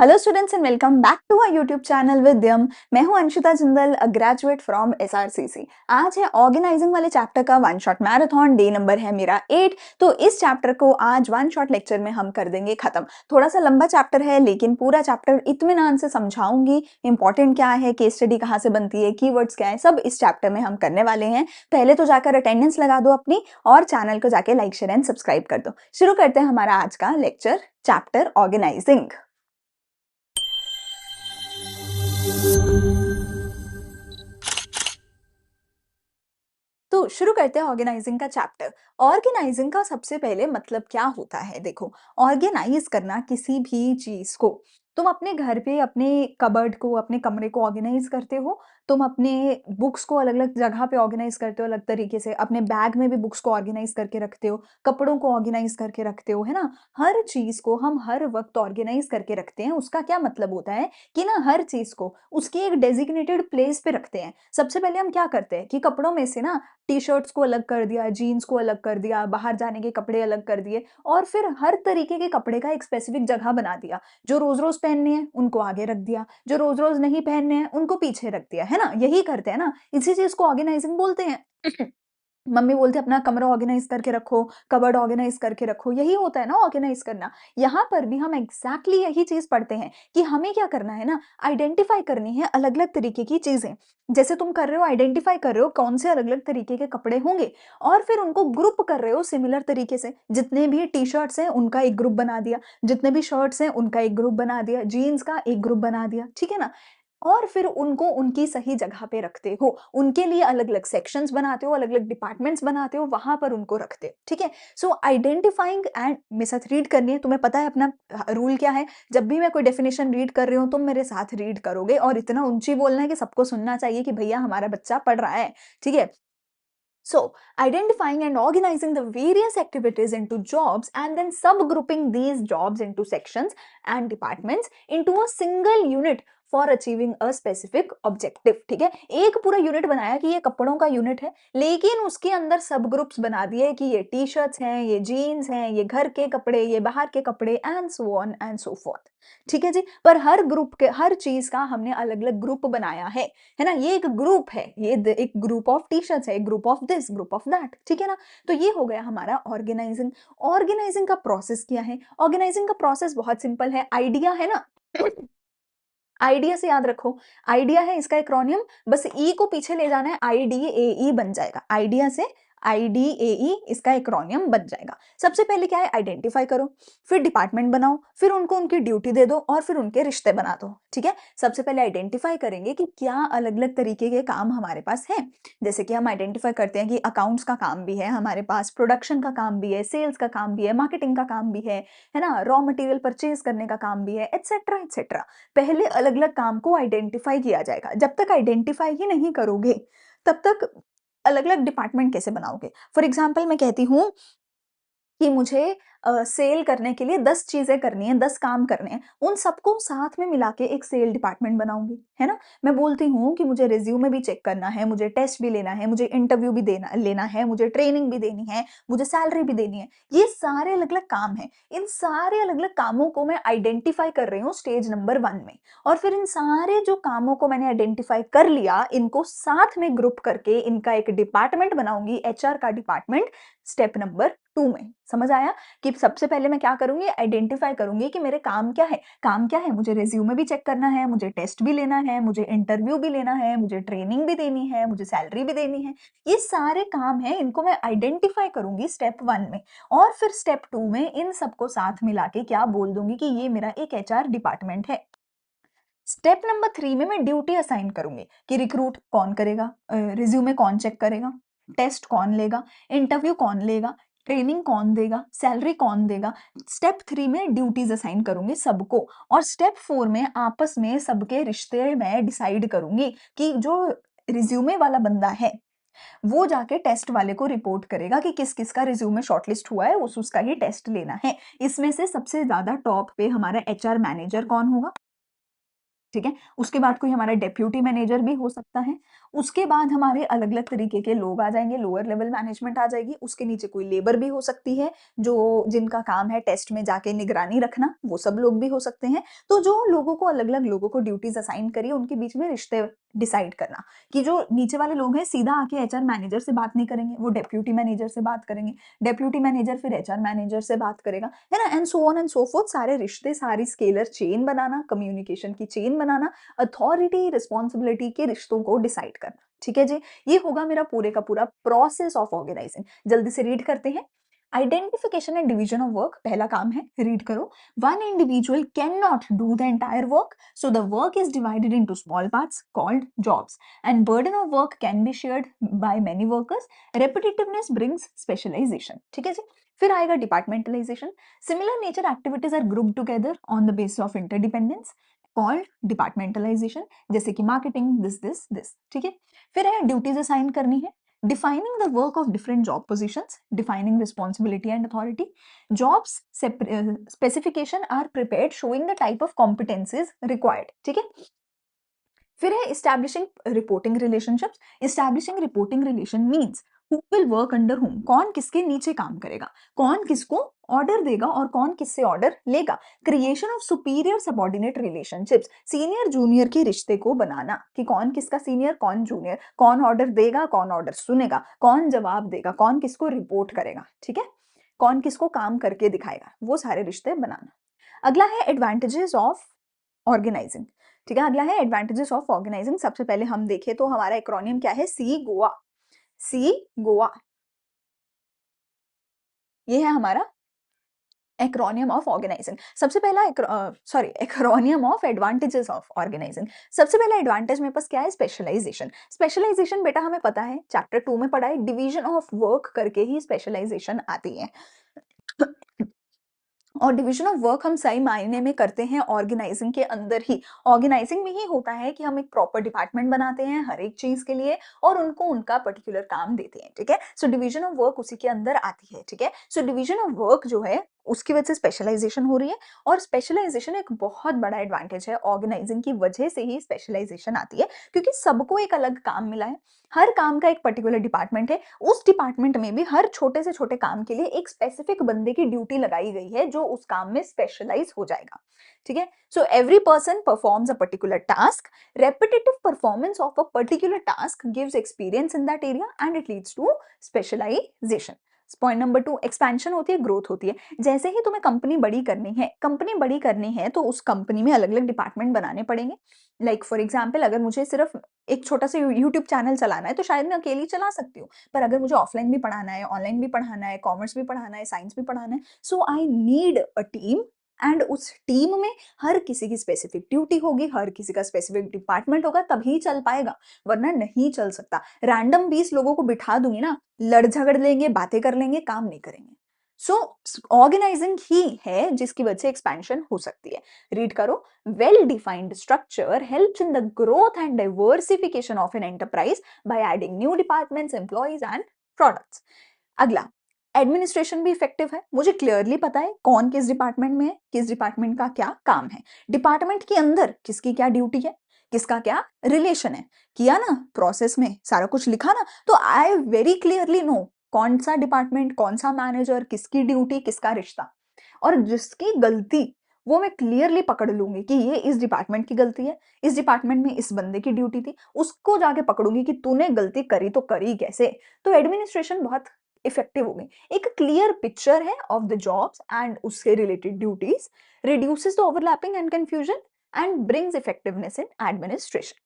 Hello students and welcome back to our YouTube channel Vidyam. मैं हूं Anshita Jindal, a graduate from SRCC. आज है ऑर्गेनाइजिंग वाले चैप्टर का one shot marathon. Day number है मेरा 8। तो इस चैप्टर को आज वन शॉट लेक्चर में हम कर देंगे खत्म। थोड़ा सा लंबा चैप्टर है लेकिन पूरा चैप्टर इत्मीनान से समझाऊंगी। इंपॉर्टेंट क्या है, केस स्टडी कहाँ से बनती है, कीवर्ड्स क्या है, सब इस चैप्टर में हम करने वाले हैं। पहले तो जाकर अटेंडेंस लगा दो अपनी और चैनल को जाके लाइक शेयर एंड सब्सक्राइब कर दो। शुरू करते हैं हमारा आज का लेक्चर, चैप्टर ऑर्गेनाइजिंग। तो शुरू करते हैं ऑर्गेनाइजिंग का चैप्टर। ऑर्गेनाइजिंग का सबसे पहले मतलब क्या होता है, देखो। ऑर्गेनाइज करना किसी भी चीज को, तुम अपने घर पे अपने कबर्ड को, अपने कमरे को ऑर्गेनाइज करते हो। तुम अपने बुक्स को अलग अलग जगह पे ऑर्गेनाइज करते हो, अलग तरीके से अपने बैग में भी बुक्स को ऑर्गेनाइज करके रखते हो, कपड़ों को ऑर्गेनाइज करके रखते हो, है ना। हर चीज को हम हर वक्त ऑर्गेनाइज करके रखते हैं। उसका क्या मतलब होता है कि ना हर चीज को उसकी एक डेजिग्नेटेड प्लेस पे रखते हैं। सबसे पहले हम क्या करते हैं कि कपड़ों में से ना टी शर्ट्स को अलग कर दिया, जीन्स को अलग कर दिया, बाहर जाने के कपड़े अलग कर दिए और फिर हर तरीके के कपड़े का एक स्पेसिफिक जगह बना दिया। जो रोज रोज पहनने हैं उनको आगे रख दिया, जो रोज रोज नहीं पहनने हैं उनको पीछे रख दिया, है ना। यही करते हैं ना, इसी चीज को ऑर्गेनाइजिंग बोलते हैं। मम्मी बोलती है अपना कमरा ऑर्गेनाइज करके रखो, कबर्ड ऑर्गेनाइज करके रखो, यही होता है ना ऑर्गेनाइज करना। यहाँ पर भी हम एग्जैक्टली यही चीज पढ़ते हैं कि हमें क्या करना है ना, आइडेंटिफाई करनी है अलग अलग तरीके की चीजें। जैसे तुम कर रहे हो, आइडेंटिफाई कर रहे हो कौन से अलग अलग तरीके के कपड़े होंगे और फिर उनको ग्रुप कर रहे हो सिमिलर तरीके से। जितने भी टी शर्ट्स हैं उनका एक ग्रुप बना दिया, जितने भी शर्ट्स हैं उनका एक ग्रुप बना दिया, जीन्स का एक ग्रुप बना दिया, ठीक है ना। और फिर उनको उनकी सही जगह पे रखते हो, उनके लिए अलग-अलग सेक्शंस बनाते हो, अलग-अलग डिपार्टमेंट्स बनाते हो, वहाँ पर उनको रखते हो, ठीक है। सो आइडेंटिफाइंग एंड मेरे साथ रीड करनी है, तुम्हें पता है अपना रूल क्या है। जब भी मैं कोई डेफिनेशन रीड कर रही हूँ, तुम मेरे साथ रीड करोगे और इतना ऊँची बोलना है कि सबको सुनना चाहिए कि भैया हमारा बच्चा पढ़ रहा है, ठीक है। So, identifying and organizing the various activities into jobs and then subgrouping these jobs into sections and departments into a single unit for achieving a specific objective, ठीक है। एक पूरा यूनिट बनाया कि ये कपड़ों का यूनिट है, लेकिन उसके अंदर सब ग्रुप्स बना दिए कि ये टी शर्ट्स हैं, ये जीन्स हैं, ये घर के कपड़े, ये बाहर के कपड़े and so on and so fourth, ठीक है जी। पर हर ग्रुप के हर चीज का हमने अलग अलग ग्रुप बनाया है ना। ये एक ग्रुप है, एक ग्रुप ऑफ टी शर्ट्स है, एक group of this, group of that, ठीक है ना। तो ये हो गया हमारा ऑर्गेनाइजिंग। ऑर्गेनाइजिंग का प्रोसेस क्या है? ऑर्गेनाइजिंग का प्रोसेस बहुत सिंपल है। आइडिया है ना, आइडिया से याद रखो। आइडिया है इसका एक्रोनियम, बस ई को पीछे ले जाना है, आईडीएई बन जाएगा। आइडिया से आईडीएई इसका एक्रोनियम बन जाएगा। सबसे पहले क्या है, आइडेंटिफाई करो, फिर डिपार्टमेंट बनाओ, फिर उनको उनकी ड्यूटी दे दो और फिर उनके रिश्ते बना दो, ठीक है। सबसे पहले आइडेंटिफाई करेंगे कि क्या अलग अलग तरीके के काम हमारे पास हैं। जैसे कि हम आइडेंटिफाई करते हैं कि अकाउंट्स का काम भी है हमारे पास, प्रोडक्शन का काम भी है, सेल्स का काम भी है, मार्केटिंग का काम भी है ना, रॉ मटेरियल परचेज करने का काम भी है, एटसेट्रा एटसेट्रा। पहले अलग अलग काम को आइडेंटिफाई किया जाएगा। जब तक आइडेंटिफाई ही नहीं करोगे तब तक अलग अलग डिपार्टमेंट कैसे बनाओगे। फॉर एग्जाम्पल मैं कहती हूँ कि मुझे सेल करने के लिए 10 चीज़ें करनी है, 10 काम करने हैं, उन सबको साथ में मिला के एक सेल डिपार्टमेंट बनाऊँगी, है ना? मैं बोलती हूँ कि मुझे रिज़्यूमे भी चेक करना है, मुझे टेस्ट भी लेना है, मुझे इंटरव्यू भी देना लेना है, मुझे ट्रेनिंग भी देनी है, मुझे सैलरी भी देनी है। ये सारे अलग-अलग काम हैं। इन सारे अलग-अलग कामों को मैं आइडेंटिफ़ाई कर रही हूँ स्टेज नंबर 1 में, और फिर इन सारे जो कामों को मैंने आइडेंटिफ़ाई कर लिया, इनको साथ में ग्रुप करके इनका एक डिपार्टमेंट बनाऊँगी, एचआर का डिपार्टमेंट, स्टेप नंबर 2 में। समझ आया? कि सबसे पहले मैं क्या करूँगी, आइडेंटिफ़ाई करूँगी कि मेरे काम क्या है। काम क्या है? मुझे रिज़्यूमे भी चेक करना है, मुझे टेस्ट भी लेना है, मुझे इंटरव्यू भी लेना है, मुझे ट्रेनिंग भी देनी है, मुझे सैलरी भी देनी है। ये सारे काम हैं, इनको मैं आइडेंटिफ़ाई करूँगी स्टेप 1 में, और फिर स्टेप 2 में इन सबको साथ मिला के क्या बोल दूँगी कि ये मेरा एक एचआर डिपार्टमेंट है। स्टेप नंबर 3 में मैं ड्यूटी असाइन करूँगी कि रिक्रूट कौन करेगा, रिज़्यूमे कौन चेक करेगा, टेस्ट कौन लेगा, इंटरव्यू कौन लेगा, ट्रेनिंग कौन देगा, सैलरी कौन देगा। स्टेप 3 में ड्यूटीज़ असाइन करूँगी सबको, और स्टेप 4 में आपस में सबके रिश्ते मैं डिसाइड करूँगी कि जो रिज़्यूमे वाला बंदा है, वो जाके टेस्ट वाले को रिपोर्ट करेगा कि किस-किस का रिज़्यूमे शॉर्टलिस्ट हुआ है, उसका ही टेस्ट लेना है। इसमें से सबसे ज़्यादा टॉप पे हमारा एचआर मैनेजर कौन होगा? ठीक है? उसके बाद कोई हमारा डेप्यूटी मैनेजर भी हो सकता है। उसके बाद हमारे अलग-अलग तरीके के लोग आ जाएँगे, लोअर लेवल मैनेजमेंट आ जाएगी, उसके नीचे कोई लेबर भी हो सकती है, जो जिनका काम है टेस्ट में जाके निगरानी रखना, वो सब लोग भी हो सकते हैं। तो जो लोगों को अलग-अलग लोगों को ड्यूटीज़ असाइन करिए, उनके बीच में रिश्ते डिसाइड करना, कि जो नीचे वाले लोग हैं सीधा आके एचआर मैनेजर से बात नहीं करेंगे, वो डेप्यूटी मैनेजर से बात करेंगे, डेप्यूटी मैनेजर फिर एचआर मैनेजर से बात करेगा, है ना? And so on and so fourth, सारे रिश्ते, सारी स्केलर चेन बनाना, कम्युनिकेशन की चेन बनाना, अथॉरिटी, रिस्पॉन्सिबिलिटी के रिश्तों को डिसाइड करना। ठीक है जी? ये होगा मेरा पूरे का पूरा प्रोसेस ऑफ ऑर्गेनाइजिंग। जल्दी से रीड करते हैं। Identification and division of work पहला काम है, रीड करो। One individual can not do the entire work, so the work is divided into small parts called jobs and burden of work can be shared by many workers. Repetitiveness brings specialisation. ठीक है जी? फिर आएगा departmentalisation. Similar nature activities are grouped together on the basis of interdependence called departmentalisation, जैसे कि marketing, this. ठीक है? फिर है ड्यूटीज असाइन करनी है। Defining the work of different job positions, defining responsibility and authority. Jobs specification are prepared showing the type of competencies required. ठीक है? फिर है establishing reporting relationships. Establishing reporting relation means who will work under whom, कौन किसके नीचे काम करेगा, कौन किसको ऑर्डर देगा और कौन किससे ऑर्डर लेगा। Creation of superior subordinate relationships, senior junior के रिश्ते को बनाना, कि कौन किसका सीनियर, कौन जूनियर, कौन ऑर्डर देगा, कौन ऑर्डर सुनेगा, कौन जवाब देगा, कौन किसको रिपोर्ट करेगा। ठीक है? कौन किसको काम करके दिखाएगा, वो सारे रिश्ते बनाना। अगला है एडवांटेजेस ऑफ ऑर्गेनाइजिंग। ठीक है? अगला है एडवांटेजेस ऑफ ऑर्गेनाइजिंग। सबसे पहले हम देखें तो हमारा एक्रोनियम क्या है? सी गोआ। सी गोआ, ये है हमारा एक्रोनियम ऑफ ऑर्गेनाइजिंग। सबसे पहला sorry, acronym of advantages of organising. सबसे पहला एडवांटेज मेरे पास क्या है? स्पेशलाइजेशन। स्पेशलाइजेशन बेटा हमें पता है, चैप्टर 2 में पढ़ा है, डिवीजन ऑफ वर्क करके ही स्पेशलाइजेशन आती है। और डिवीजन ऑफ वर्क हम सही मायने में करते हैं ऑर्गेनाइजिंग के अंदर ही। ऑर्गेनाइजिंग में ही होता है कि हम एक प्रॉपर डिपार्टमेंट बनाते हैं हर एक चीज के लिए और उनको उनका पर्टिकुलर काम देते हैं। ठीक है? सो डिवीजन ऑफ वर्क उसी के अंदर आती है। ठीक है? सो डिवीजन ऑफ वर्क जो है उसकी वजह से स्पेशलाइजेशन हो रही है, और स्पेशलाइजेशन एक बहुत बड़ा एडवांटेज है। ऑर्गेनाइजिंग की वजह से ही स्पेशलाइजेशन आती है, क्योंकि सबको एक अलग काम मिला है, हर काम का एक पर्टिकुलर डिपार्टमेंट है, उस डिपार्टमेंट में भी हर छोटे से छोटे काम के लिए एक स्पेसिफिक बंदे की ड्यूटी लगाई गई है जो उस काम में स्पेशलाइज हो जाएगा। ठीक है? So every person performs a particular task. Repetitive performance of a particular task gives experience in that area and it leads to specialisation. Point number 2, expansion होती है, ग्रोथ होती है। जैसे ही तुम्हें कंपनी बड़ी करनी है तो उस कंपनी में अलग अलग डिपार्टमेंट बनाने पड़ेंगे। लाइक फॉर एग्जाम्पल, अगर मुझे सिर्फ एक छोटा सा यूट्यूब चैनल चलाना है तो शायद मैं अकेली चला सकती हूँ, पर अगर मुझे ऑफलाइन भी पढ़ाना है, ऑनलाइन भी पढ़ाना है, कॉमर्स भी पढ़ाना है, साइंस भी पढ़ाना है, so I need a team. And उस टीम में हर किसी की स्पेसिफिक ड्यूटी होगी, हर किसी का स्पेसिफिक डिपार्टमेंट होगा, तभी चल पाएगा, वरना नहीं चल सकता। रैंडम 20 लोगों को बिठा दूंगी ना, लड़ झगड़ लेंगे, बातें कर लेंगे, काम नहीं करेंगे। सो ऑर्गेनाइजिंग ही है जिसकी वजह से एक्सपेंशन हो सकती है। रीड करो। well defined structure helps in the growth and diversification of an enterprise by adding new departments, employees and products. अगला, एडमिनिस्ट्रेशन भी इफेक्टिव है। मुझे क्लियरली पता है कौन किस डिपार्टमेंट में है, किस डिपार्टमेंट का क्या काम है, डिपार्टमेंट के अंदर किसकी क्या ड्यूटी है, किसका क्या रिलेशन है। किया ना, प्रोसेस में सारा कुछ लिखा ना, तो आई वेरी क्लियरली नो कौन सा डिपार्टमेंट, कौन सा मैनेजर, किसकी ड्यूटी, किसका रिश्ता। और जिसकी गलती, वो मैं क्लियरली पकड़ लूंगी कि ये इस डिपार्टमेंट की गलती है, इस डिपार्टमेंट में इस बंदे की ड्यूटी थी, उसको जाके पकड़ूंगी कि तूने गलती करी तो करी कैसे। तो एडमिनिस्ट्रेशन बहुत इफेक्टिव हो गई। एक क्लियर पिक्चर है ऑफ द जॉब्स एंड उससे related duties, reduces the overlapping and confusion and brings effectiveness in administration.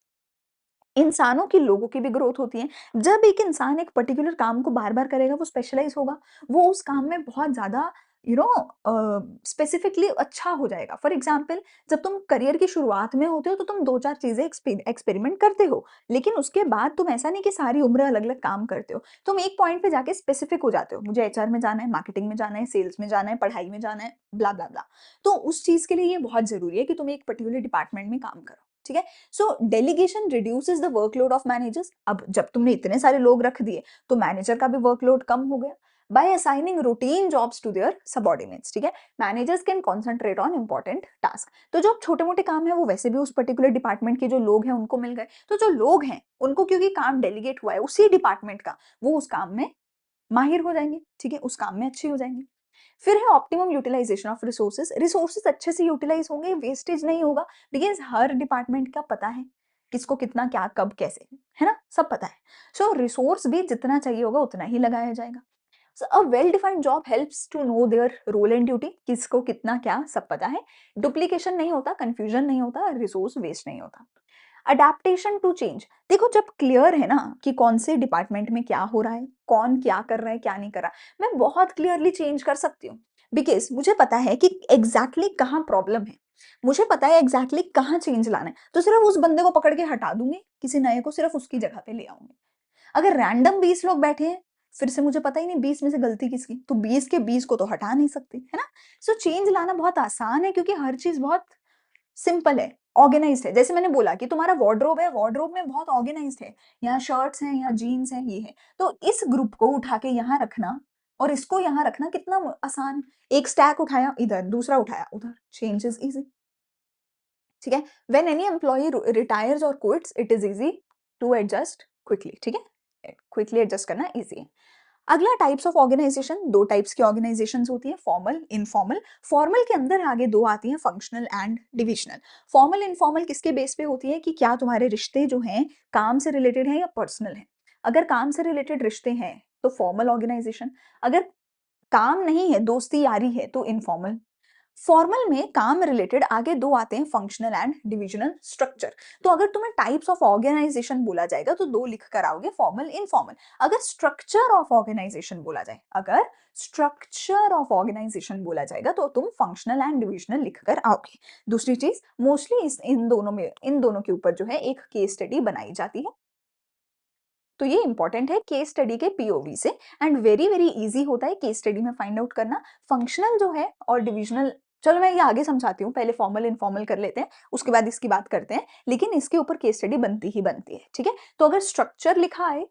इंसानों की, लोगों की भी ग्रोथ होती है। जब एक इंसान एक पर्टिकुलर काम को बार-बार करेगा, वो स्पेशलाइज़ होगा, वो उस काम में बहुत ज़्यादा स्पेसिफिकली अच्छा हो जाएगा। फॉर एग्ज़ाम्पल, जब तुम करियर की शुरुआत में होते हो, तो तुम 2-4 चीज़ें एक्सपेरिमेंट करते हो, लेकिन उसके बाद तुम ऐसा नहीं कि सारी उम्र अलग-अलग काम करते हो। तुम एक पॉइंट पे जाके स्पेसिफिक हो जाते हो, मुझे एचआर में जाना है, मार्केटिंग में जाना है, सेल्स में जाना है, पढ़ाई में जाना है, ब्ला, ब्ला, ब्ला। तो उस चीज़ के लिए ये बहुत ज़रूरी है कि तुम एक पर्टिकुलर डिपार्टमेंट में काम करो, ठीक है? सो delegation reduces the workload of managers. अब जब तुमने इतने सारे लोग रख दिए तो मैनेजर का भी वर्कलोड कम हो गया। By assigning routine jobs to their subordinates, ठीक है? Managers can concentrate on important task. तो जो छोटे-मोटे काम है वो वैसे भी उस पर्टिकुलर डिपार्टमेंट के जो लोग हैं उनको मिल गए। तो जो लोग हैं उनको क्योंकि काम डेलीगेट हुआ है उसी डिपार्टमेंट का, वो उस काम में माहिर हो जाएँगे, ठीक है? उस काम में अच्छे हो जाएँगे। फिर है optimum utilisation of resources. Resources अच्छे से यूटिलाइज होंगे, वेस्टेज नहीं होगा, बिकॉज हर डिपार्टमेंट का पता है किसको कितना क्या कब कैसे, है ना? सब पता है। सो रिसोर्स भी जितना चाहिए होगा उतना ही लगाया जाएगा। So a well defined job helps to know their role and duty, किसको कितना क्या सब पता है, डुप्लीकेशन नहीं होता, कंफ्यूजन नहीं होता, रिसोर्स वेस्ट नहीं होता। अडेप्टेशन टू चेंज, देखो जब क्लियर है ना कि कौन से डिपार्टमेंट में क्या हो रहा है, कौन क्या कर रहा है क्या नहीं कर रहा, मैं बहुत क्लियरली चेंज कर सकती हूँ, बिकॉज मुझे पता है कि एग्जैक्टली कहाँ प्रॉब्लम है, मुझे पता है एग्जैक्टली कहाँ चेंज लाना है, तो सिर्फ उस बंदे को पकड़ के हटा दूंगी, किसी नए को सिर्फ उसकी जगह पे ले आऊंगी। अगर रैंडम 20 लोग बैठे हैं, फिर से मुझे पता ही नहीं 20 में से गलती किसकी, तो 20 के 20 को तो हटा नहीं सकती, है ना? सो चेंज लाना बहुत आसान है क्योंकि हर चीज बहुत सिंपल है, ऑर्गेनाइज्ड है। जैसे मैंने बोला कि तुम्हारा वार्डरोब है, वार्डरोब में बहुत ऑर्गेनाइज्ड है। यहाँ शर्ट्स हैं, यहाँ जीन्स हैं, ये है। तो इस ग्रुप को उठा के यहाँ रखना और इसको यहाँ रखना कितना आसान। एक स्टैक उठाया इधर, दूसरा उठाया उधर, चेंज इज इजी, ठीक है? व्हेन एनी एम्प्लॉई रिटायर्स और quits, it is easy to adjust quickly, ठीक है? क्विकली एडजस्ट करना इजी है। अगला टाइप्स ऑफ ऑर्गेनाइजेशन, दो टाइप्स की ऑर्गेनाइजेशन होती है, फॉर्मल इनफॉर्मल। फॉर्मल के अंदर आगे दो आती हैं, functional and divisional. Formal informal किसके बेस पे होती है कि क्या तुम्हारे रिश्ते जो हैं काम से रिलेटेड हैं या पर्सनल हैं। अगर काम से रिलेटेड रिश्ते हैं तो फॉर्मल ऑर्गेनाइजेशन, अगर काम नहीं है, दोस्ती यारी है, तो इनफॉर्मल। फॉर्मल में काम रिलेटेड आगे दो आते हैं, फंक्शनल एंड डिविजनल स्ट्रक्चर। तो अगर तुम्हें टाइप्स ऑफ ऑर्गेनाइजेशन बोला जाएगा तो दो लिख कर आओगे, फॉर्मल इनफॉर्मल। अगर स्ट्रक्चर ऑफ ऑर्गेनाइजेशन बोला जाए, अगर स्ट्रक्चर ऑफ ऑर्गेनाइजेशन बोला जाएगा तो तुम फंक्शनल एंड डिविजनल लिख कर आओगे। दूसरी चीज, मोस्टली इन दोनों के ऊपर जो है एक केस स्टडी बनाई जाती है, तो ये इंपॉर्टेंट है केस स्टडी के पीओवी से। एंड वेरी वेरी इजी होता है केस स्टडी में फाइंड आउट करना। फंक्शनल जो है और डिविजनल, चलो मैं ये आगे समझाती हूँ, पहले फॉर्मल इनफॉर्मल कर लेते हैं, उसके बाद इसकी बात करते हैं, लेकिन इसके ऊपर केस स्टडी बनती ही बनती है, ठीक है? तो अगर स्ट्रक्चर लिखा है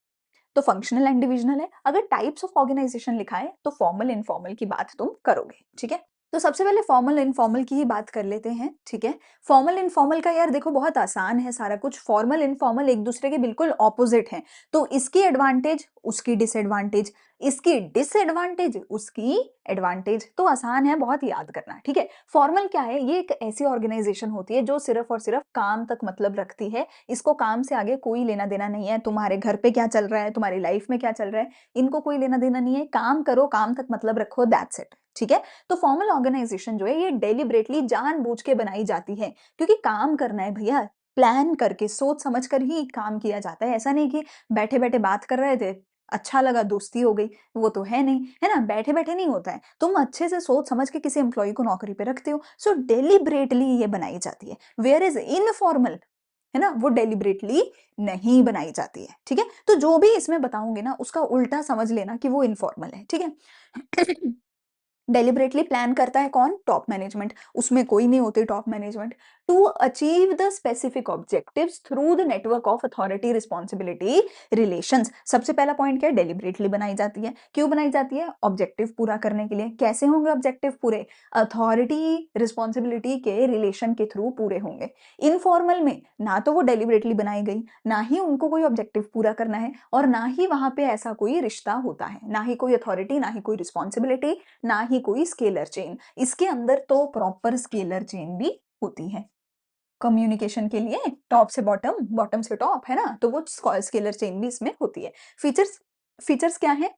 तो फंक्शनल एंड डिविजनल है, अगर टाइप्स ऑफ ऑर्गेनाइजेशन लिखा है तो फॉर्मल इनफॉर्मल की बात तुम करोगे, ठीक है? तो सबसे पहले फॉर्मल इनफॉर्मल की ही बात कर लेते हैं, ठीक है? फॉर्मल इनफॉर्मल का यार देखो बहुत आसान है सारा कुछ, फॉर्मल इनफॉर्मल एक दूसरे के बिल्कुल ऑपोजिट हैं, तो इसकी एडवांटेज उसकी डिसएडवांटेज, इसकी डिसएडवांटेज उसकी एडवांटेज, तो आसान है बहुत याद करना, ठीक है? फॉर्मल क्या है, ये एक ऐसी ऑर्गेनाइजेशन होती है जो सिर्फ और सिर्फ काम तक मतलब रखती है, इसको काम से आगे कोई लेना देना नहीं है, तुम्हारे घर पे क्या चल रहा है, तुम्हारी लाइफ में क्या चल रहा है, इनको कोई लेना देना नहीं है, काम करो, काम तक मतलब रखो, दैट्स इट, ठीक है? तो फॉर्मल ऑर्गेनाइजेशन जो है ये डेलिबरेटली जानबूझ के बनाई जाती है, क्योंकि काम करना है भैया, प्लान करके सोच समझ कर ही काम किया जाता है। ऐसा नहीं कि बैठे बैठे बात कर रहे थे, अच्छा लगा दोस्ती हो गई, वो तो है नहीं, है ना? बैठे बैठे नहीं होता है, तुम अच्छे से सोच समझ के किसी एम्प्लॉय को नौकरी पे रखते हो, सो डेलिबरेटली ये बनाई जाती है। वेयर इज इनफॉर्मल, है ना, वो डेलिबरेटली नहीं बनाई जाती है, ठीक है? तो जो भी इसमें बताऊंगी ना उसका उल्टा समझ लेना कि वो इनफॉर्मल है, ठीक है? डेलिबरेटली प्लान करता है कौन? टॉप मैनेजमेंट, उसमें कोई नहीं होती top management. To achieve the specific objectives through the network of authority responsibility relations. सबसे पहला पॉइंट क्या है? डेलिबरेटली बनाई जाती है। क्यों बनाई जाती है? ऑब्जेक्टिव पूरा करने के लिए। कैसे होंगे ऑब्जेक्टिव पूरे? अथॉरिटी रिस्पॉन्सिबिलिटी के रिलेशन के थ्रू पूरे होंगे। इनफॉर्मल में ना तो वो डेलिबरेटली बनाई गई, ना ही उनको कोई ऑब्जेक्टिव पूरा करना है, और ना ही वहां पे ऐसा कोई रिश्ता होता है, ना ही कोई अथॉरिटी, ना ही कोई रिस्पॉन्सिबिलिटी, ना ही कोई स्केलर चेन। इसके अंदर तो प्रॉपर स्केलर चेन भी होती है कम्युनिकेशन के लिए, टॉप से बॉटम, बॉटम से टॉप, है ना? तो वो स्केलर चेन भी इसमें होती है। फीचर्स, फीचर्स क्या है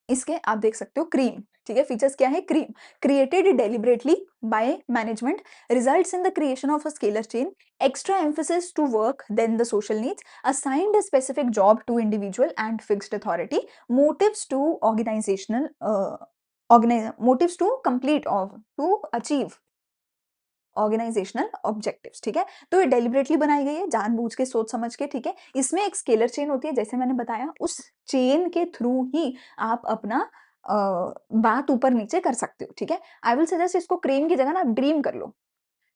इसके? आप देख सकते हो, क्रीम, ठीक है? फीचर्स क्या है? Cream, created deliberately by management, results in the creation of a scalar chain, extra emphasis to work than the social needs, assigned a specific job to individual and fixed authority, motives to organizational motives to complete or to achieve organisational objectives, ठीक है? तो ये deliberately बनाई गई है, जानबूझ के सोच समझ के, ठीक है? इसमें एक स्केलर चेन होती है, जैसे मैंने बताया, उस चेन के थ्रू ही आप अपना बात ऊपर नीचे कर सकते हो, ठीक है? आई विल सजेस्ट इसको क्रेन की जगह ना ड्रीम कर लो,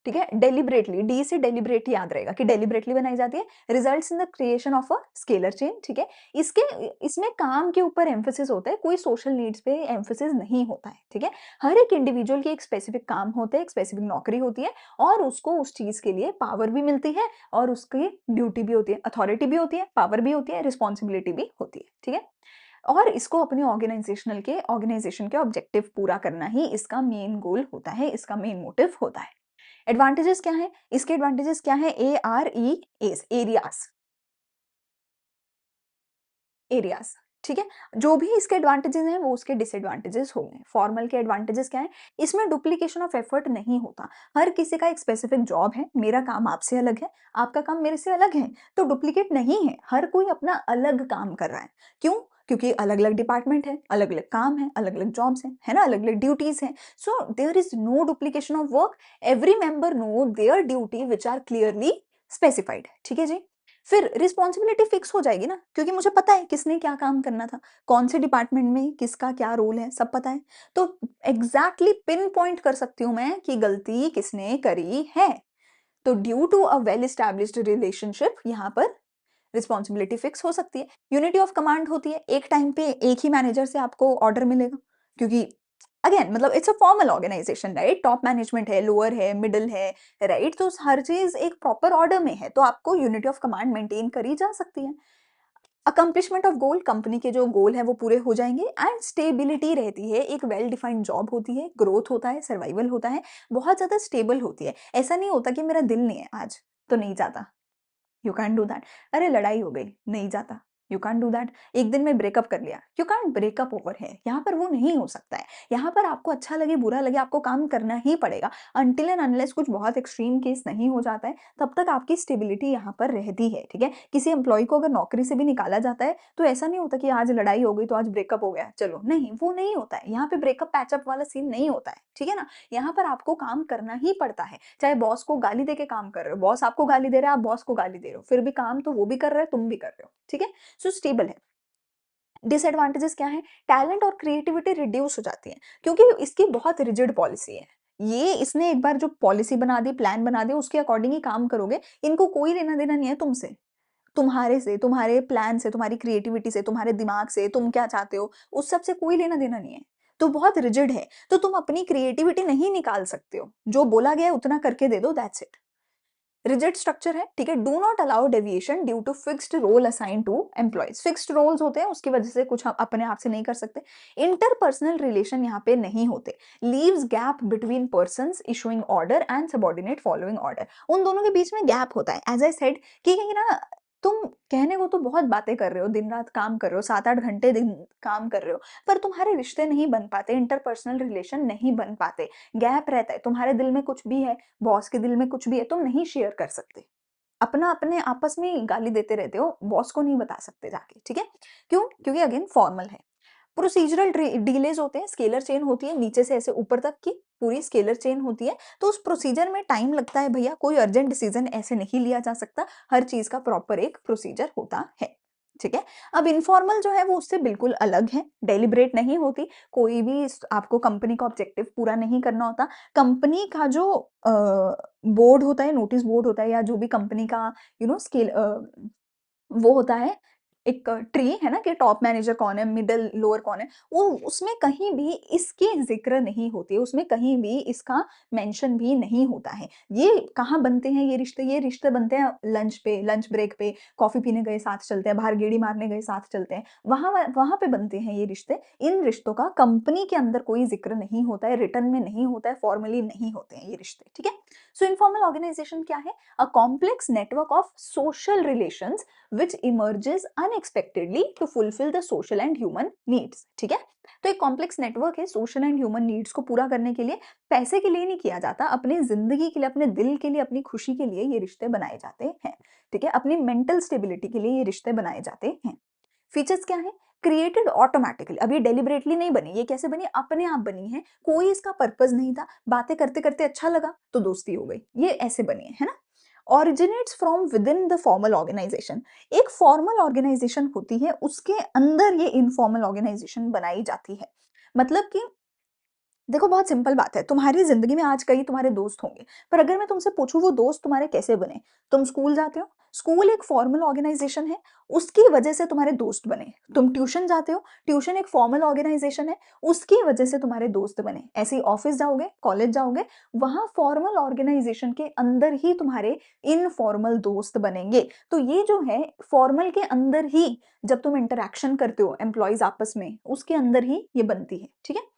ठीक है? डेलिबरेटली, डी से डेलिबरेट याद रहेगा कि डेलिबरेटली बनाई जाती है, results in the creation of a scalar chain, ठीक है? इसके इसमें काम के ऊपर एम्फेसिस होता है, कोई सोशल नीड्स पे एम्फेसिस नहीं होता है, ठीक है? हर एक इंडिविजुअल की एक स्पेसिफिक काम होते हैं, एक स्पेसिफिक नौकरी होती है और उसको उस चीज़ के लिए पावर भी मिलती है और उसकी ड्यूटी भी होती है, अथॉरिटी भी होती है, पावर भी होती है, रिस्पॉन्सिबिलिटी भी होती है, ठीक है? और इसको अपने ऑर्गेनाइजेशन के ऑब्जेक्टिव पूरा करना ही इसका मेन गोल होता है, इसका मेन मोटिव होता है। एडवांटेजेस क्या हैं? इसके एडवांटेजेस क्या हैं? एआरईएस, एरियाज़, एरियाज़, ठीक है? जो भी इसके एडवांटेजेस हैं, वो उसके डिसएडवांटेजेस होंगे। फॉर्मल के एडवांटेजेस क्या हैं? इसमें डुप्लीकेशन ऑफ एफर्ट नहीं होता। हर किसी का एक स्पेसिफिक जॉब है, मेरा काम आपसे अलग है, आपका काम मेरे से अलग है, तो डुप्लीकेट नहीं है। हर कोई अपना अलग काम कर रहा है। क्यों? क्योंकि अलग-अलग डिपार्टमेंट है, अलग-अलग काम है, अलग-अलग जॉब्स हैं, है ना? अलग-अलग ड्यूटीज़ हैं। So there is no duplication of work, every member know their duty which are clearly specified, ठीक है जी? फिर रिस्पॉन्सिबिलिटी फिक्स हो जाएगी ना, क्योंकि मुझे पता है किसने क्या काम करना था, कौन से डिपार्टमेंट में किसका क्या रोल है, सब पता है। तो एग्ज़ैक्टली पिन पॉइंट कर सकती हूँ मैं कि गलती किसने करी है। तो due to a well established relationship यहाँ पर रिस्पॉन्सिबिलिटी फिक्स हो सकती है। यूनिटी ऑफ कमांड होती है, एक टाइम पे एक ही मैनेजर से आपको ऑर्डर मिलेगा, क्योंकि अगेन मतलब it's a formal organisation, right? Top management है, लोअर है, मिडल है, राइट? तो हर चीज़ एक प्रॉपर ऑर्डर में है, तो आपको यूनिटी ऑफ कमांड मेंटेन करी जा सकती है। अकम्प्लिशमेंट ऑफ गोल, कंपनी के जो गोल हैं वो पूरे हो जाएँगे एंड स्टेबिलिटी रहती है, एक वेल डिफाइंड जॉब होती है, ग्रोथ होता है, सर्वाइवल होता है, बहुत ज़्यादा स्टेबल होती है। ऐसा नहीं होता कि मेरा दिल नहीं है आज, तो नहीं जाता। You can't do that. अरे लड़ाई हो गई, नहीं जाता। You can't do that. एक दिन में ब्रेकअप कर लिया, यू कांट ब्रेकअप ओवर है। यहाँ पर वो नहीं हो सकता है। यहाँ पर आपको अच्छा लगे, बुरा लगे, आपको काम करना ही पड़ेगा। अनटिल एंड अनलेस कुछ बहुत एक्सट्रीम केस नहीं हो जाता है, तब तक आपकी स्टेबिलिटी यहाँ पर रहती है, ठीक है? किसी एम्प्लॉयी को अगर नौकरी से भी निकाला जाता है, तो ऐसा नहीं होता कि आज लड़ाई हो गई तो आज ब्रेकअप हो गया, चलो, नहीं, वो नहीं होता है। यहाँ पे ब्रेकअप पैचअप वाला सीन नहीं होता है, ठीक है ना? यहाँ पर आपको काम करना ही पड़ता है। चाहे बॉस को गाली दे के काम कर रहे हो, बॉस आपको गाली दे रहा है, आप बॉस को गाली दे रहे हो, फिर भी काम तो वो भी कर रहा है, तुम भी कर रहे हो, ठीक है? सो स्टेबल है। डिसएडवांटेजेस क्या हैं? टैलेंट और क्रिएटिविटी रिड्यूस हो जाती है, क्योंकि इसकी बहुत रिजिड पॉलिसी है। ये इसने एक बार जो पॉलिसी बना दी, प्लान बना दिया, उसके अकॉर्डिंग ही काम करोगे। इनको कोई लेना-देना नहीं है तुमसे, तुम्हारे से, तुम्हारे प्लान से, तुम्हारी क्रिएटिविटी से, तुम्हारे दिमाग से, तुम क्या चाहते हो, उस सब से कोई लेना-देना नहीं है। तो बहुत रिजिड है, तो तुम अपनी क्रिएटिविटी नहीं निकाल सकते हो। जो बोला गया है उतना करके दे दो, दैट्स इट। रिजिड स्ट्रक्चर है, ठीक है? Do not allow deviation due to fixed role assign to employees. Fixed roles होते हैं, उसकी वजह से कुछ हम अपने आप से नहीं कर सकते। इंटरपर्सनल रिलेशन यहाँ पे नहीं होते। Leaves gap between persons issuing order and subordinate following order. उन दोनों के बीच में गैप होता है। एज आई सेड कि ना, तुम कहने को तो बहुत बातें कर रहे हो, दिन रात काम कर रहे हो, 7-8 घंटे दिन काम कर रहे हो, पर तुम्हारे रिश्ते नहीं बन पाते, इंटरपर्सनल रिलेशन नहीं बन पाते, गैप रहता है। तुम्हारे दिल में कुछ भी है, बॉस के दिल में कुछ भी है, तुम नहीं शेयर कर सकते। अपना अपने आपस में ही गाली देते रहते हो, बॉस को नहीं बता सकते जाके, ठीक है? क्यों? क्योंकि अगेन फॉर्मल है। प्रोसीजरल डिलेज होते हैं, स्केलर चेन होती है, नीचे से ऐसे ऊपर तक की पूरी स्केलर चेन होती है, तो उस प्रोसीजर में टाइम लगता है भैया, कोई अर्जेंट डिसीजन ऐसे नहीं लिया जा सकता, हर चीज का प्रॉपर एक प्रोसीजर होता है, ठीक है? अब इनफॉर्मल जो है वो उससे बिल्कुल अलग है, डेलिब्रेट नहीं होती, कोई भी आपको कंपनी का ऑब्जेक्टिव पूरा नहीं करना होता। कंपनी का जो बोर्ड होता है, नोटिस बोर्ड होता है, या जो भी कंपनी का स्केल वो होता है, एक ट्री है ना, कि टॉप मैनेजर कौन है, मिडल, लोअर कौन है, वो उसमें कहीं भी इसकी ज़िक्र नहीं होती है, उसमें कहीं भी इसका मेंशन भी नहीं होता है। ये कहाँ बनते हैं ये रिश्ते? ये रिश्ते बनते हैं लंच पे, लंच ब्रेक पे, कॉफ़ी पीने गए साथ चलते हैं, बाहर गेड़ी मारने गए साथ चलते हैं, वहाँ पे बनते हैं ये रिश्ते। इन रिश्तों का कंपनी के अंदर कोई ज़िक्र नहीं होता है, रिटन में नहीं होता है, फॉर्मली नहीं होते हैं ये रिश्ते, ठीक है? सो इनफॉर्मल ऑर्गेनाइज़ेशन क्या है? A complex network of social relations which emerges unexpectedly to fulfill the social and human needs, ठीक है? तो एक कॉम्प्लेक्स नेटवर्क है, सोशल एंड ह्यूमन नीड्स को पूरा करने के लिए, पैसे के लिए नहीं किया जाता, अपनी जिंदगी के लिए, अपने दिल के लिए, अपनी खुशी के लिए ये रिश्ते बनाए जाते हैं, ठीक है? अपनी मेंटल स्टेबिलिटी के लिए ये रिश्ते बनाए जाते हैं। फीचर्स क्या है? क्रिएटेड ऑटोमेटिकली, अब ये डेलिबरेटली नहीं बनी, ये कैसे बनी? अपने आप बनी है, कोई इसका पर्पस नहीं था, बातें करते करते अच्छा लगा तो दोस्ती हो गई, ये ऐसे बनी है ना? Originates from within the formal organisation. एक फॉर्मल ऑर्गेनाइजेशन होती है, उसके अंदर ये इनफॉर्मल ऑर्गेनाइजेशन बनाई जाती है। मतलब कि देखो बहुत सिंपल बात है, तुम्हारी ज़िंदगी में आज कई तुम्हारे दोस्त होंगे, पर अगर मैं तुमसे पूछूँ वो दोस्त तुम्हारे कैसे बने? तुम स्कूल जाते हो, स्कूल एक फॉर्मल ऑर्गेनाइज़ेशन है, उसकी वजह से तुम्हारे दोस्त बने। तुम ट्यूशन जाते हो, ट्यूशन एक फॉर्मल ऑर्गेनाइज़ेशन है, उसकी वजह से तुम्हारे दोस्त बने। ऐसे ही ऑफ़िस जाओगे, कॉलेज जाओगे, वहाँ फॉर्मल ऑर्गेनाइज़ेशन के अंदर ही तुम्हारे इनफॉर्मल दोस्त बनेंगे। तो ये जो है फॉर्मल के अंदर ही जब तुम इंटरैक्शन करते हो एम्प्लॉइज़ आपस में, उसके अंदर ही ये बनती है, ठीक है?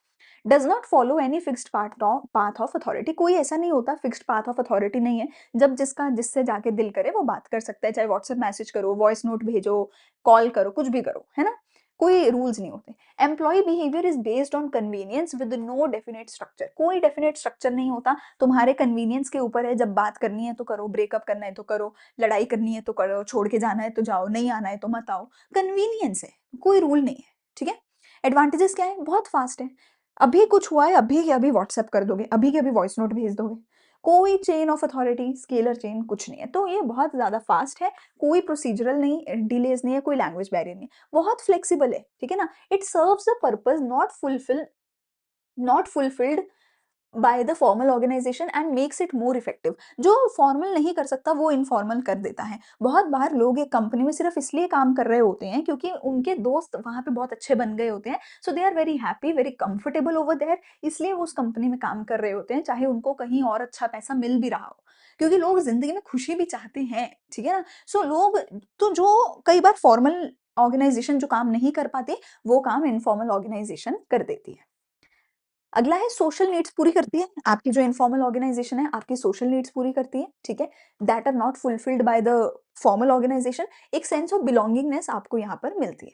Does not follow any fixed path of authority. कोई ऐसा नहीं होता, फिक्स्ड पाथ ऑफ अथॉरिटी नहीं है। जब जिसका जिससे जाके दिल करे वो बात कर सकता है, चाहे व्हाट्सएप मैसेज करो, वॉइस नोट भेजो, कॉल करो, कुछ भी करो, है ना? कोई रूल्स नहीं होते। Employee behaviour is based on convenience with no definite structure. कोई डेफिनेट स्ट्रक्चर नहीं होता, तुम्हारे कन्वीनियंस के ऊपर है। जब बात करनी है तो करो, ब्रेकअप करना है तो करो, लड़ाई करनी है तो करो, छोड़ के जाना है तो जाओ, नहीं आना है तो मत आओ। कन्वीनियंस है, कोई रूल नहीं है, ठीक है? एडवांटेजेस क्या है? बहुत फास्ट है। अभी कुछ हुआ है, अभी के अभी व्हाट्सएप कर दोगे, अभी के अभी वॉइस नोट भेज दोगे। कोई chain of authority, scalar chain कुछ नहीं है। तो ये बहुत ज़्यादा फास्ट है, कोई प्रोसीजरल नहीं, डिलेज़ नहीं है, कोई लैंग्वेज बैरियर नहीं है, बहुत फ्लेक्सिबल है, ठीक है ना? It serves the purpose not fulfilled by the formal organisation and makes it more effective. जो फॉर्मल नहीं कर सकता वो इनफॉर्मल कर देता है। बहुत बार लोग एक कंपनी में सिर्फ इसलिए काम कर रहे होते हैं क्योंकि उनके दोस्त वहां पे बहुत अच्छे बन गए होते हैं, so they are very happy, very comfortable over there, इसलिए वो उस कंपनी में काम कर रहे होते हैं, चाहे उनको कहीं और अच्छा पैसा मिल भी रहा हो, क्योंकि लोग जिंदगी में खुशी भी चाहते हैं, ठीक है ना? सो लोग, तो जो कई बार फॉर्मल ऑर्गेनाइजेशन जो काम नहीं कर पाते, वो काम इनफॉर्मल ऑर्गेनाइजेशन कर देती है। अगला है सोशल नीड्स पूरी करती है। आपकी जो इनफॉर्मल ऑर्गेनाइजेशन है, आपकी सोशल नीड्स पूरी करती है, ठीक है? That are not fulfilled by the formal organisation. एक सेंस ऑफ बिलॉन्गिंगनेस आपको यहाँ पर मिलती है।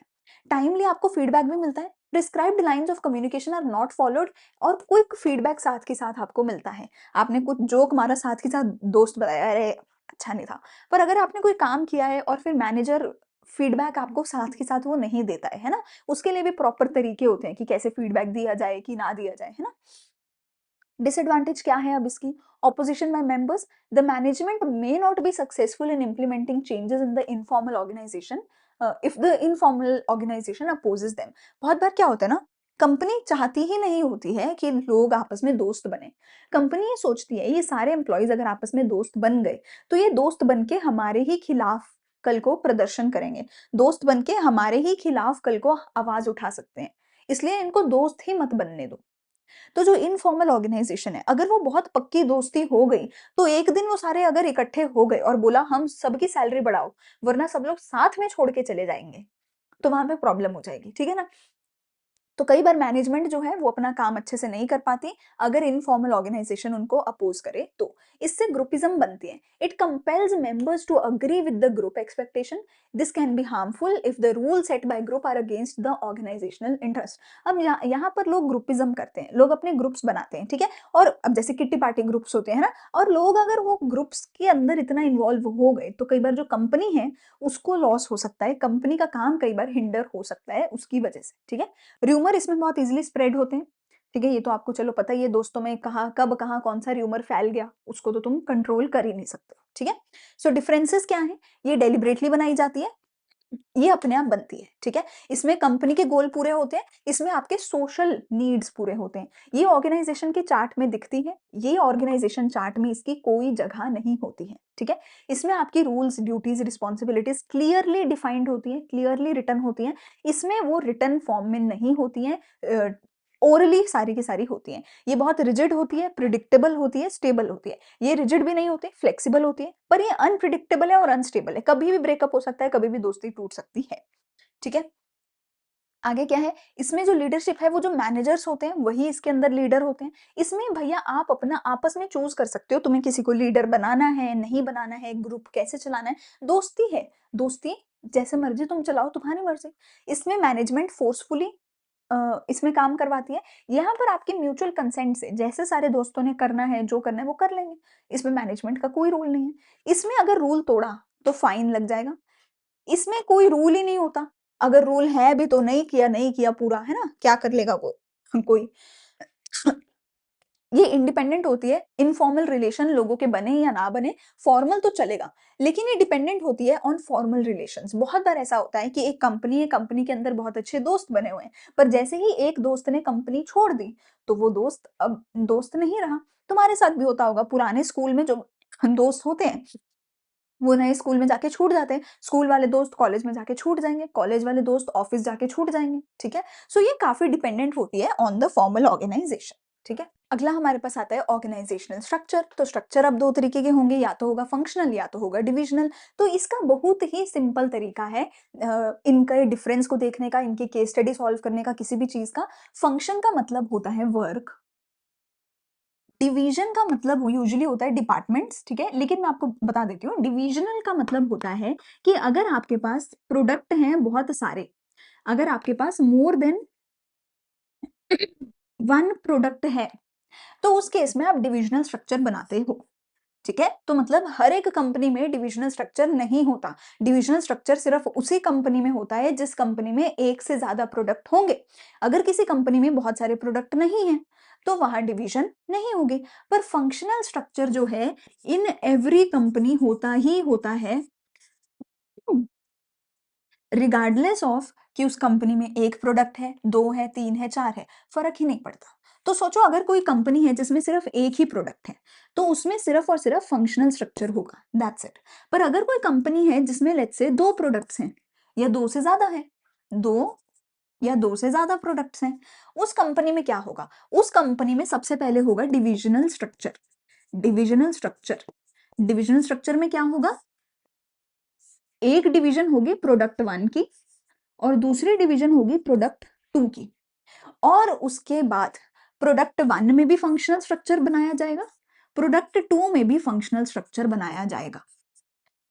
टाइमली आपको फीडबैक भी मिलता है। Prescribed lines of communication are not followed, और क्विक फीडबैक साथ के साथ आपको मिलता है। आपने कुछ जोक मारा, साथ के साथ दोस्त बताया, अरे अच्छा नहीं था। पर अगर आपने कोई काम किया है और फिर मैनेजर फीडबैक आपको साथ के साथ वो नहीं देता है ना? उसके लिए भी प्रॉपर तरीके होते हैं कि कैसे फीडबैक दिया जाए कि ना दिया जाए, है ना? डिसएडवांटेज क्या है अब इसकी? Opposition by members, the management may not be successful in implementing changes in the informal organisation if the informal organisation opposes them. बहुत बार क्या होता है ना, कंपनी चाहती ही नहीं होती है कि लोग आपस में दोस्त बने। कंपनी ये सोचती है, ये सारे एम्प्लॉयज अगर आपस में दोस्त बन गए, तो ये दोस्त बन के हमारे ही खिलाफ कल को प्रदर्शन करेंगे, दोस्त बन के हमारे ही खिलाफ कल को आवाज उठा सकते हैं, इसलिए इनको दोस्त ही मत बनने दो। तो जो इनफॉर्मल ऑर्गेनाइजेशन है, अगर वो बहुत पक्की दोस्ती हो गई, तो एक दिन वो सारे अगर इकट्ठे हो गए और बोला हम सबकी सैलरी बढ़ाओ, वरना सब लोग साथ में छोड़ के चले जाएंगे, तो वहां पे प्रॉब्लम हो जाएगी, ठीक है ना? तो कई बार मैनेजमेंट जो है वो अपना काम अच्छे से नहीं कर पाती, अगर इनफॉर्मल ऑर्गेनाइजेशन उनको अपोज करे तो। इससे ग्रुपिज्म बनती है। It compels members to agree with the group expectation. This can be harmful if the rule set by group are against the organisational interest. अब यहाँ पर लोग ग्रुपिज्म करते हैं, लोग अपने ग्रुप्स बनाते हैं, ठीक है? और अब जैसे किट्टी पार्टी ग्रुप्स होते हैं ना, और लोग अगर वो ग्रुप्स के अंदर इतना इन्वॉल्व हो गए, तो कई बार जो कंपनी है उसको लॉस हो सकता है, कंपनी का काम कई बार हिंडर हो सकता है उसकी वजह से, ठीक है? र्यूमर इसमें बहुत ईज़िली स्प्रेड होते हैं, ठीक है? ये तो आपको चलो पता ही है, दोस्तों में कहाँ कब कहाँ कौन-सा र्यूमर फैल गया, उसको तो तुम कंट्रोल कर ही नहीं सकते हो, ठीक है? सो डिफरेंसेस क्या हैं? ये डेलिबरेटली बनाई जाती है, ये अपने आप बनती है, ठीक है? इसमें कंपनी के गोल पूरे होते हैं, इसमें आपके सोशल नीड्स पूरे होते हैं। ये ऑर्गेनाइज़ेशन के चार्ट में दिखती है, ये ऑर्गेनाइज़ेशन चार्ट में इसकी कोई जगह नहीं होती है, ठीक है? इसमें आपकी rules, duties, responsibilities clearly defined होती हैं, क्लियरली रिटन होती हैं। इसमें वो रिटन फॉर्म में नहीं होती हैं, ओरली सारी की सारी होती हैं। ये बहुत रिजिड होती है, प्रिडिक्टेबल होती है, स्टेबल होती है। ये रिजिड भी नहीं होती, फ्लेक्सिबल होती है, पर ये अनप्रिडिक्टेबल है और अनस्टेबल है। कभी भी ब्रेकअप हो सकता है, कभी भी दोस्ती टूट सकती है, ठीक है? आगे क्या है, इसमें जो लीडरशिप है, वो जो मैनेजर्स होते हैं, वही इसके अंदर लीडर होते हैं। इसमें भैया आप अपना आपस में चूज़ कर सकते हो, तुम्हें किसी को लीडर बनाना है, नहीं बनाना है, ग्रुप कैसे चलाना है। दोस्ती है, दोस्ती जैसे मर्ज़ी तुम चलाओ, तुम्हारी मर्ज़ी। इसमें मैनेजमेंट फोर्सफुली इसमें काम करवाती है। यहाँ पर आपके म्यूचुअल कंसेंट से जैसे सारे दोस्तों ने करना है, जो करना है वो कर लेंगे। इसमें मैनेजमेंट का कोई रोल नहीं है। इसमें अगर रूल तोड़ा, तो फाइन लग जाएगा। इसमें कोई रूल ही नहीं होता। अगर रूल है भी तो नहीं किया पूरा, है ना? क्या कर लेगा वो कोई। ये इंडिपेंडेंट होती है, इनफॉर्मल रिलेशन लोगों के बने या ना बने, फॉर्मल तो चलेगा, लेकिन ये डिपेंडेंट होती है ऑन फॉर्मल रिलेशंस। बहुत बार ऐसा होता है कि एक कंपनी है, कंपनी के अंदर बहुत अच्छे दोस्त बने हुए हैं, पर जैसे ही एक दोस्त ने कंपनी छोड़ दी, तो वो दोस्त अब दोस्त नहीं रहा। तुम्हारे साथ भी होता होगा, पुराने स्कूल में जो दोस्त होते हैं, वो नए स्कूल में जाके छूट जाते हैं, स्कूल वाले दोस्त कॉलेज में जाके छूट जाएँगे, कॉलेज वाले दोस्त ऑफिस जाके छूट जाएँगे, ठीक है? सो ये काफ़ी डिपेंडेंट होती है ऑन द फॉर्मल ऑर्गेनाइज़ेशन, ठीक है? अगला हमारे पास आता है ऑर्गेनाइजेशनल स्ट्रक्चर। तो स्ट्रक्चर अब 2 तरीके के होंगे, या तो होगा फंक्शनल या तो होगा डिविजनल। तो इसका बहुत ही सिंपल तरीका है इनके डिफरेंस को देखने का, इनकी केस स्टडी सॉल्व करने का, किसी भी चीज़ का। फंक्शन का मतलब होता है वर्क, डिवीजन का मतलब यूजुअली होता है डिपार्टमेंट्स, ठीक है? लेकिन मैं आपको बता देती हूँ, डिविजनल का मतलब होता है कि अगर आपके पास प्रोडक्ट हैं बहुत सारे, अगर आपके पास मोर देन 1 प्रोडक्ट है, तो उस केस में आप डिविजनल स्ट्रक्चर बनाते हो, ठीक है? तो मतलब हर एक कंपनी में डिविजनल स्ट्रक्चर नहीं होता। डिविजनल स्ट्रक्चर सिर्फ उसी कंपनी में होता है जिस कंपनी में एक से ज़्यादा प्रोडक्ट होंगे। अगर किसी कंपनी में बहुत सारे प्रोडक्ट नहीं हैं, तो वहाँ डिवीजन नहीं होगी। पर फंक्शनल स्ट्रक्चर जो है, इन एवरी कंपनी होता ही होता है, रिगार्डलेस ऑफ कि उस कंपनी में 1 प्रोडक्ट है, 2 है, 3 है, 4 है, फ़र्क ही नहीं पड़ता। तो सोचो, अगर कोई कंपनी है जिसमें सिर्फ़ 1 ही प्रोडक्ट है, तो उसमें सिर्फ़ और सिर्फ़ फंक्शनल स्ट्रक्चर होगा, दैट्स इट। पर अगर कोई कंपनी है जिसमें लेट्स से 2 प्रोडक्ट्स हैं या 2 से ज़्यादा है, 2 या 2 से ज़्यादा प्रोडक्ट्स हैं, उस कंपनी में क्या होगा? उस कंपनी में सबसे पहले होगा divisional structure. Divisional structure, divisional structure में क्या होगा? एक डिवीज़न होगी प्रोडक्ट 1 की और दूसरी डिवीज़न होगी प्रोडक्ट 2 की, और उसके बाद प्रोडक्ट 1 में भी फंक्शनल स्ट्रक्चर बनाया जाएगा, प्रोडक्ट 2 में भी फंक्शनल स्ट्रक्चर बनाया जाएगा।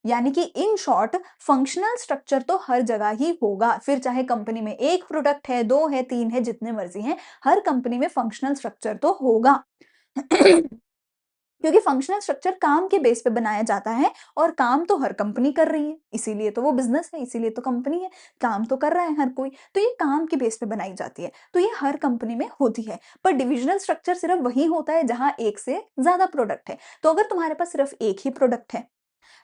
यानी कि इन शॉर्ट, फंक्शनल स्ट्रक्चर तो हर जगह ही होगा, फिर चाहे कंपनी में 1 प्रोडक्ट है, 2 है, 3 है, जितने मर्ज़ी हैं, हर कंपनी में फंक्शनल स्ट्रक्चर तो होगा। क्योंकि फंक्शनल स्ट्रक्चर काम के बेस पे बनाया जाता है, और काम तो हर कंपनी कर रही है, इसीलिए तो वो बिजनेस है, इसीलिए तो कंपनी है, काम तो कर रहा है हर कोई, तो ये काम के बेस पे बनाई जाती है, तो ये हर कंपनी में होती है। पर डिविजनल स्ट्रक्चर सिर्फ वही होता है जहां एक से ज्यादा प्रोडक्ट है। तो अगर तुम्हारे पास सिर्फ एक ही प्रोडक्ट है,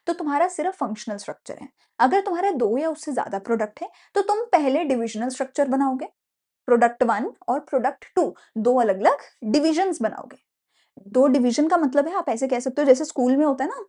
तो तुम्हारा सिर्फ फंक्शनल स्ट्रक्चर है। अगर तुम्हारे 2 या उससे ज़्यादा प्रोडक्ट हैं, तो तुम पहले डिविजनल स्ट्रक्चर बनाओगे, प्रोडक्ट 1 और प्रोडक्ट 2, 2 अलग-अलग डिविजन्स बनाओगे। 2 डिवीज़न का मतलब है, आप ऐसे कह सकते हो जैसे स्कूल में होता है ना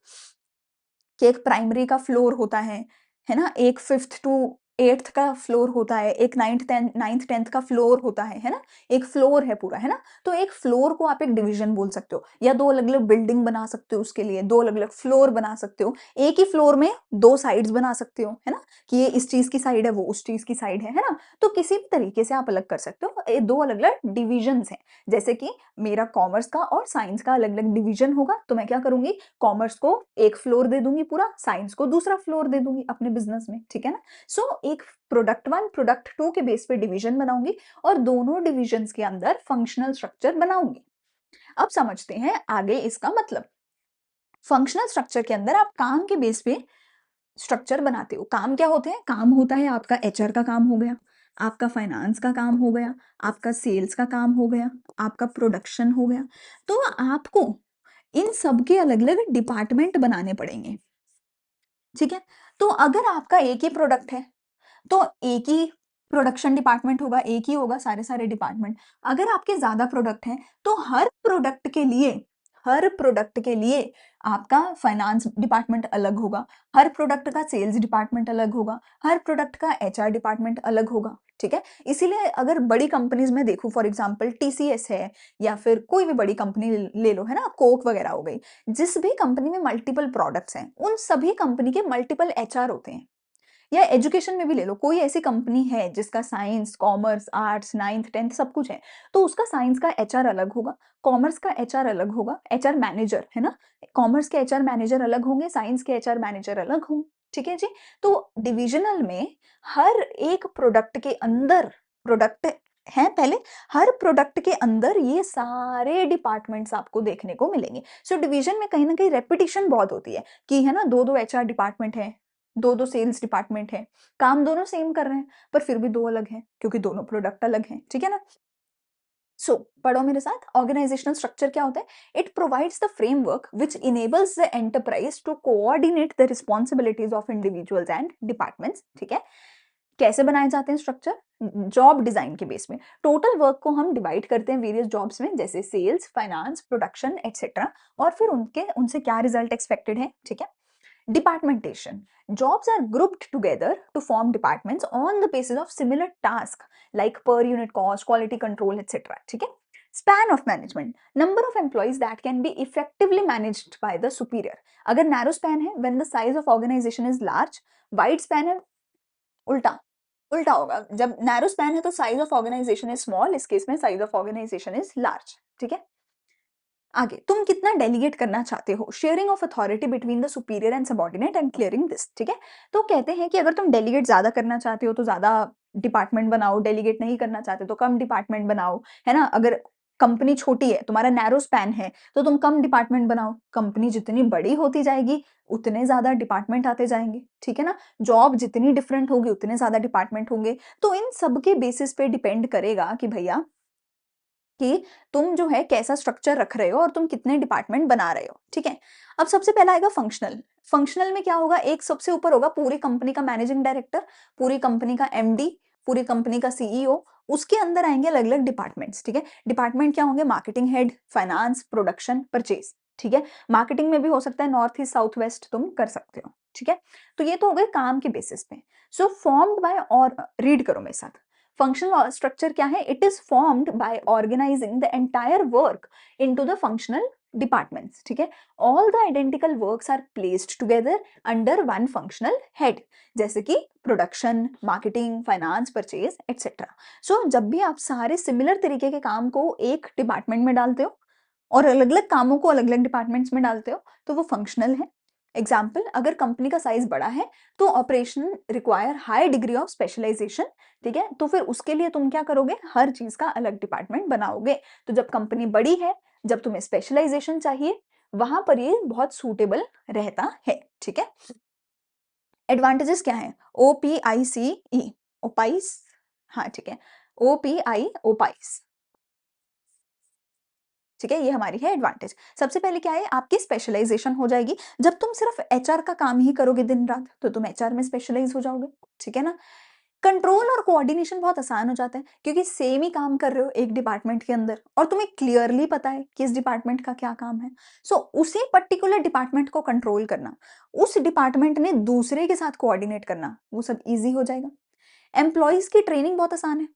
कि एक प्राइमरी का फ्लोर होता है ना? एक 5th टू 8th का फ्लोर होता है, एक 9th 10th का फ्लोर होता है ना? एक फ्लोर है पूरा, है ना? तो एक फ्लोर को आप एक डिवीज़न बोल सकते हो, या 2 अलग-अलग बिल्डिंग बना सकते हो उसके लिए, 2 अलग-अलग फ्लोर बना सकते हो। एक ही फ्लोर में 2 साइड्स बना सकते हो, है ना? कि ये इस चीज़ की साइड है, वो उस चीज़ की साइड है ना? तो किसी भी तरीके से आप अलग कर सकते हो। 2 अलग-अलग डिवीज़न्स हैं, जैसे कि मेरा कॉमर्स का और साइंस का अलग-अलग डिवीज़न होगा, तो मैं क्या करूँगी, कॉमर्स को एक फ्लोर दे दूँगी पूरा, साइंस को दूसरा फ्लोर दे दूँगी अपने बिज़नेस में, ठीक है ना? सो एक प्रोडक्ट 1, प्रोडक्ट 2 के बेस पे डिवीज़न बनाऊँगी, और दोनों डिविज़न्स के अंदर फंक्शनल स्ट्रक्चर बनाऊँगी। अब समझते हैं आगे इसका मतलब। फंक्शनल स्ट्रक्चर के अंदर आप काम के बेस पे स्ट्रक्चर बनाते हो। काम क्या होते हैं? काम होता है आपका एचआर का काम हो गया, आपका फाइनेंस का काम हो गया, आपका सेल्स का काम हो गया, आपका प्रोडक्शन हो गया। तो आपको इन सब के अलग-अलग डिपार्टमेंट बनाने पड़ेंगे, ठीक है? तो अगर आपका एक ही प्रोडक्ट है, तो एक ही प्रोडक्शन डिपार्टमेंट होगा, एक ही होगा सारे-सारे डिपार्टमेंट। अगर आपके ज़्यादा प्रोडक्ट हैं, तो हर प्रोडक्ट के लिए आपका फाइनेंस डिपार्टमेंट अलग होगा, हर प्रोडक्ट का सेल्स डिपार्टमेंट अलग होगा, हर प्रोडक्ट का एचआर डिपार्टमेंट अलग होगा, ठीक है? इसीलिए अगर बड़ी कंपनीज़ में देखो, फॉर एग्ज़ाम्पल टीसीएस है, या फिर कोई भी बड़ी कंपनी ले लो, है ना? कोक वगैरह हो गई। जिस भी कंपनी में मल्टीपल प्रोडक्ट्स हैं, उन सभी कंपनी के मल्टीपल एचआर होते हैं। या एजुकेशन में भी ले लो, कोई ऐसी कंपनी है जिसका science, commerce, arts, 9th 10th सब कुछ है, तो उसका साइंस का एचआर अलग होगा, कॉमर्स का एचआर अलग होगा, एचआर मैनेजर, है ना? कॉमर्स के एचआर मैनेजर अलग होंगे, साइंस के एचआर मैनेजर अलग होंगे, ठीक है जी? तो डिविजनल में हर एक प्रोडक्ट के अंदर प्रोडक्ट हैं पहले, हर प्रोडक्ट के अंदर ये सारे डिपार्टमेंट्स आपको देखने को मिलेंगे। सो डिवीजन में कहीं न कहीं रेपिटिशन बहुत होती है कि है ना, 2-2 एचआर डिपार्टमेंट है, 2-2 सेल्स डिपार्टमेंट है, काम दोनों सेम कर रहे हैं, पर फिर भी 2 अलग हैं, क्योंकि दोनों प्रोडक्ट अलग हैं, ठीक है ना? सो पढ़ो मेरे साथ, ऑर्गेनाइजेशनल स्ट्रक्चर क्या होता है? It provides the framework which enables the enterprise to coordinate the responsibilities of individuals and departments. ठीक है, कैसे बनाए जाते हैं स्ट्रक्चर? जॉब डिजाइन के बेस में टोटल वर्क को हम डिवाइड करते हैं वेरियस जॉब्स में, जैसे सेल्स, फाइनेंस, प्रोडक्शन एटसेट्रा, और फिर उनसे क्या रिजल्ट एक्सपेक्टेड है। ठीक है, departmentation, jobs are grouped together to form departments on the basis of similar task like per unit cost, quality control, etc. ठीक है, span of management, number of employees that can be effectively managed by the superior। अगर narrow span है when the size of organization is large, wide span है उल्टा, उल्टा होगा, जब narrow span है तो size of organization is small, इस केस में size of organization is large। ठीक है, आगे तुम कितना डेलीगेट करना चाहते हो, sharing of authority between the superior and subordinate and clearing this. ठीक है, तो कहते हैं कि अगर तुम डेलीगेट ज्यादा करना चाहते हो तो ज्यादा डिपार्टमेंट बनाओ, डेलीगेट नहीं करना चाहते तो कम डिपार्टमेंट बनाओ, है ना। अगर कंपनी छोटी है, तुम्हारा नैरो स्पैन है, तो तुम कम डिपार्टमेंट बनाओ। कंपनी जितनी बड़ी होती जाएगी उतने ज्यादा डिपार्टमेंट आते जाएंगे। ठीक है ना, जॉब जितनी डिफरेंट होगी उतने ज्यादा डिपार्टमेंट होंगे। तो इन सब के बेसिस पे डिपेंड करेगा कि भैया कि तुम जो है कैसा स्ट्रक्चर रख रहे हो और तुम कितने डिपार्टमेंट बना रहे हो। ठीक है, अब सबसे पहला आएगा फंक्शनल। फंक्शनल में क्या होगा, एक सबसे ऊपर होगा पूरी कंपनी का मैनेजिंग डायरेक्टर, पूरी कंपनी का एमडी, पूरी कंपनी का सीईओ, उसके अंदर आएंगे अलग अलग डिपार्टमेंट्स। ठीक है, डिपार्टमेंट क्या होंगे, marketing head, finance, production, purchase. ठीक है, मार्केटिंग में भी हो सकता है नॉर्थ ईस्ट साउथ वेस्ट, तुम कर सकते हो। ठीक है, तो ये तो हो गए काम के बेसिस पे। सो फॉर्म्ड बाय, और रीड करो मेरे साथ, फंक्शनल स्ट्रक्चर क्या है, it is formed by organising the entire work into the functional departments. ठीक है, all the identical works are placed together under one functional head, जैसे कि production, marketing, finance, purchase etcetera. So जब भी आप सारे सिमिलर तरीके के काम को एक डिपार्टमेंट में डालते हो और अलग अलग कामों को अलग अलग डिपार्टमेंट्स में डालते हो तो वो फंक्शनल है। एग्जाम्पल, अगर कंपनी का साइज बड़ा है तो operation require high degree of specialisation. ठीक है, तो फिर उसके लिए तुम क्या करोगे, हर चीज का अलग डिपार्टमेंट बनाओगे। तो जब कंपनी बड़ी है, जब तुम्हें स्पेशलाइजेशन चाहिए, वहां पर ये बहुत सूटेबल रहता है। ठीक है, एडवांटेजेस क्या है, OPICE, ओपाइस, हाँ ठीक है, OPI ओपाइस। ठीक है, ये हमारी है एडवांटेज। सबसे पहले क्या है, आपकी स्पेशलाइजेशन हो जाएगी। जब तुम सिर्फ एचआर का काम ही करोगे दिन रात तो तुम एचआर में स्पेशलाइज हो जाओगे। ठीक है ना, कंट्रोल और कोऑर्डिनेशन बहुत आसान हो जाता है क्योंकि सेम ही काम कर रहे हो एक डिपार्टमेंट के अंदर और तुम्हें क्लियरली पता है कि इस डिपार्टमेंट का क्या काम है। सो उसी पर्टिकुलर डिपार्टमेंट को कंट्रोल करना, उस डिपार्टमेंट ने दूसरे के साथ कोऑर्डिनेट करना, वो सब इजी हो जाएगा। एम्प्लॉयज की ट्रेनिंग बहुत आसान है।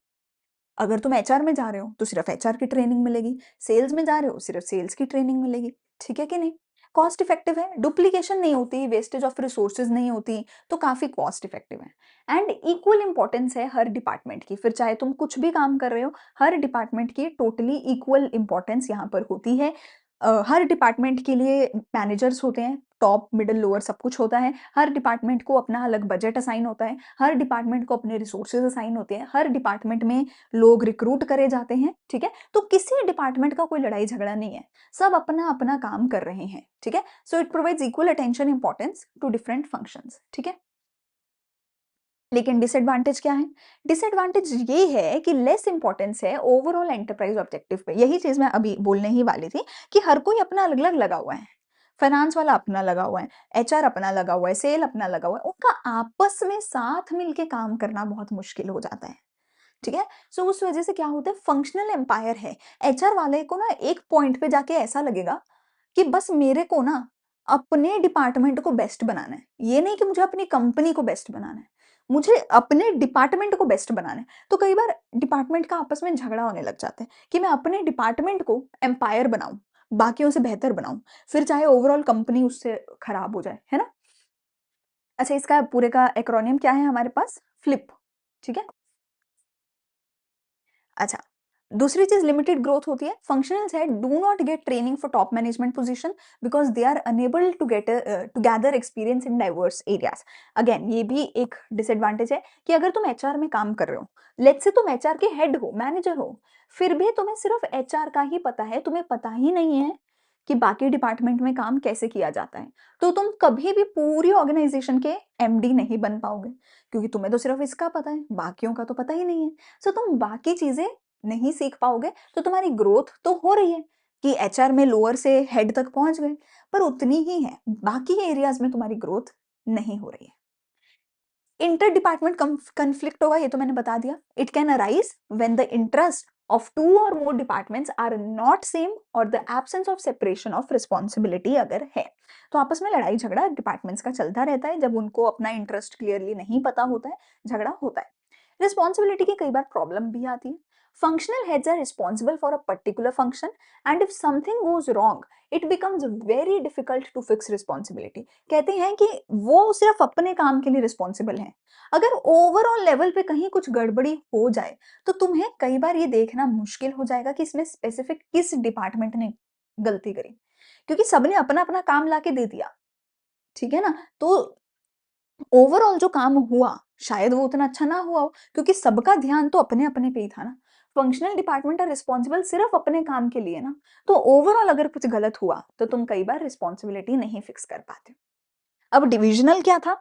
अगर तुम एचआर में जा रहे हो तो सिर्फ एचआर की ट्रेनिंग मिलेगी, सेल्स में जा रहे हो सिर्फ सेल्स की ट्रेनिंग मिलेगी। ठीक है कि नहीं, कॉस्ट इफेक्टिव है, डुप्लीकेशन नहीं होती, वेस्टेज ऑफ रिसोर्सेज नहीं होती, तो काफी कॉस्ट इफेक्टिव है। एंड इक्वल इंपॉर्टेंस है हर डिपार्टमेंट की, फिर चाहे तुम कुछ भी काम कर रहे हो, हर डिपार्टमेंट की टोटली इक्वल इंपॉर्टेंस यहाँ पर होती है। हर डिपार्टमेंट के लिए मैनेजर्स होते हैं, टॉप मिडिल लोअर सब कुछ होता है। हर डिपार्टमेंट को अपना अलग बजट असाइन होता है, हर डिपार्टमेंट को अपने रिसोर्सेज असाइन होते हैं, हर डिपार्टमेंट में लोग रिक्रूट करे जाते हैं। ठीक है, तो किसी डिपार्टमेंट का कोई लड़ाई झगड़ा नहीं है, सब अपना अपना काम कर रहे हैं। ठीक है, so it provides equal attention importance to different functions. ठीक है, लेकिन डिसएडवांटेज क्या है, डिसएडवांटेज ये है कि लेस इंपॉर्टेंस है ओवरऑल एंटरप्राइज ऑब्जेक्टिव पे। यही चीज मैं अभी बोलने ही वाली थी कि हर कोई अपना अलग अलग लगा हुआ है। फाइनेंस वाला अपना लगा हुआ है, एचआर अपना लगा हुआ है, सेल अपना लगा हुआ है, उनका आपस में साथ मिलके काम करना बहुत मुश्किल हो जाता है। ठीक है, सो उस वजह से क्या होता है, फंक्शनल एम्पायर है। एचआर वाले को ना एक पॉइंट पे जाके ऐसा लगेगा कि बस मेरे को ना अपने डिपार्टमेंट को बेस्ट बनाना है, ये नहीं कि मुझे अपनी कंपनी को बेस्ट बनाना है, मुझे अपने डिपार्टमेंट को बेस्ट बनाना है। तो कई बार डिपार्टमेंट का आपस में झगड़ा होने लग जाता है कि मैं अपने डिपार्टमेंट को एम्पायर बनाऊं, बाकियों से बेहतर बनाऊं, फिर चाहे ओवरऑल कंपनी उससे खराब हो जाए, है ना। अच्छा, इसका पूरे का एक्रोनियम क्या है हमारे पास, फ्लिप। ठीक है, अच्छा, दूसरी चीज लिमिटेड ग्रोथ होती है। फंक्शनल्स है do not get training for top management position because they are unable to get together experience in diverse areas. Again ये भी एक डिसएडवांटेज है कि अगर तुम एचआर में काम कर रहे हो, लेट्स से तुम एचआर के हेड हो, मैनेजर हो, फिर भी तुम्हें सिर्फ एचआर का ही पता है, तुम्हें पता ही नहीं है कि बाकी डिपार्टमेंट में काम कैसे किया जाता है, तो तुम कभी भी पूरी ऑर्गेनाइजेशन के एमडी नहीं बन पाओगे क्योंकि तुम्हें तो सिर्फ इसका पता है, बाकियों का तो पता ही नहीं है। सो तुम बाकी चीजें नहीं सीख पाओगे तो तुम्हारी ग्रोथ तो हो रही है कि एचआर में लोअर से हेड तक पहुँच गए, पर उतनी ही है, बाकी एरियाज़ में तुम्हारी ग्रोथ नहीं हो रही है। इंटर डिपार्टमेंट कन्फ्लिक्ट होगा, ये तो मैंने बता दिया। It can arise when the interest of two or more departments are not same or the absence of separation of responsibility अगर है। तो आपस में लड़ाई झगड़ा डिपार्टमेंट्स का चलता रहता है, जब उनको अपना इंटरेस्ट क्लियरली नहीं पता होता है, झगड़ा होता है। रिस्पॉन्सिबिलिटी की कई बार प्रॉब्लम भी आती है। Functional heads are responsible for a particular function and if something goes wrong it becomes very difficult to fix responsibility. कहते हैं कि वो सिर्फ अपने काम के लिए रिस्पॉन्सिबल हैं। अगर ओवरऑल लेवल पे कहीं कुछ गड़बड़ी हो जाए तो तुम्हें कई बार ये देखना मुश्किल हो जाएगा कि इसमें स्पेसिफिक किस डिपार्टमेंट ने गलती करी, क्योंकि सबने अपना अपना काम लाके दे दिया, ठीक है ना। तो ओवरऑल जो काम हुआ शायद वो उतना अच्छा ना हुआ हो, क्योंकि सबका ध्यान तो अपने अपने पे ही था ना। फंक्शनल डिपार्टमेंट आर रिस्पॉन्सिबल सिर्फ अपने काम के लिए ना, तो ओवरऑल अगर कुछ गलत हुआ तो तुम कई बार रिस्पॉन्सिबिलिटी नहीं फिक्स कर पाते। अब डिविजनल क्या था,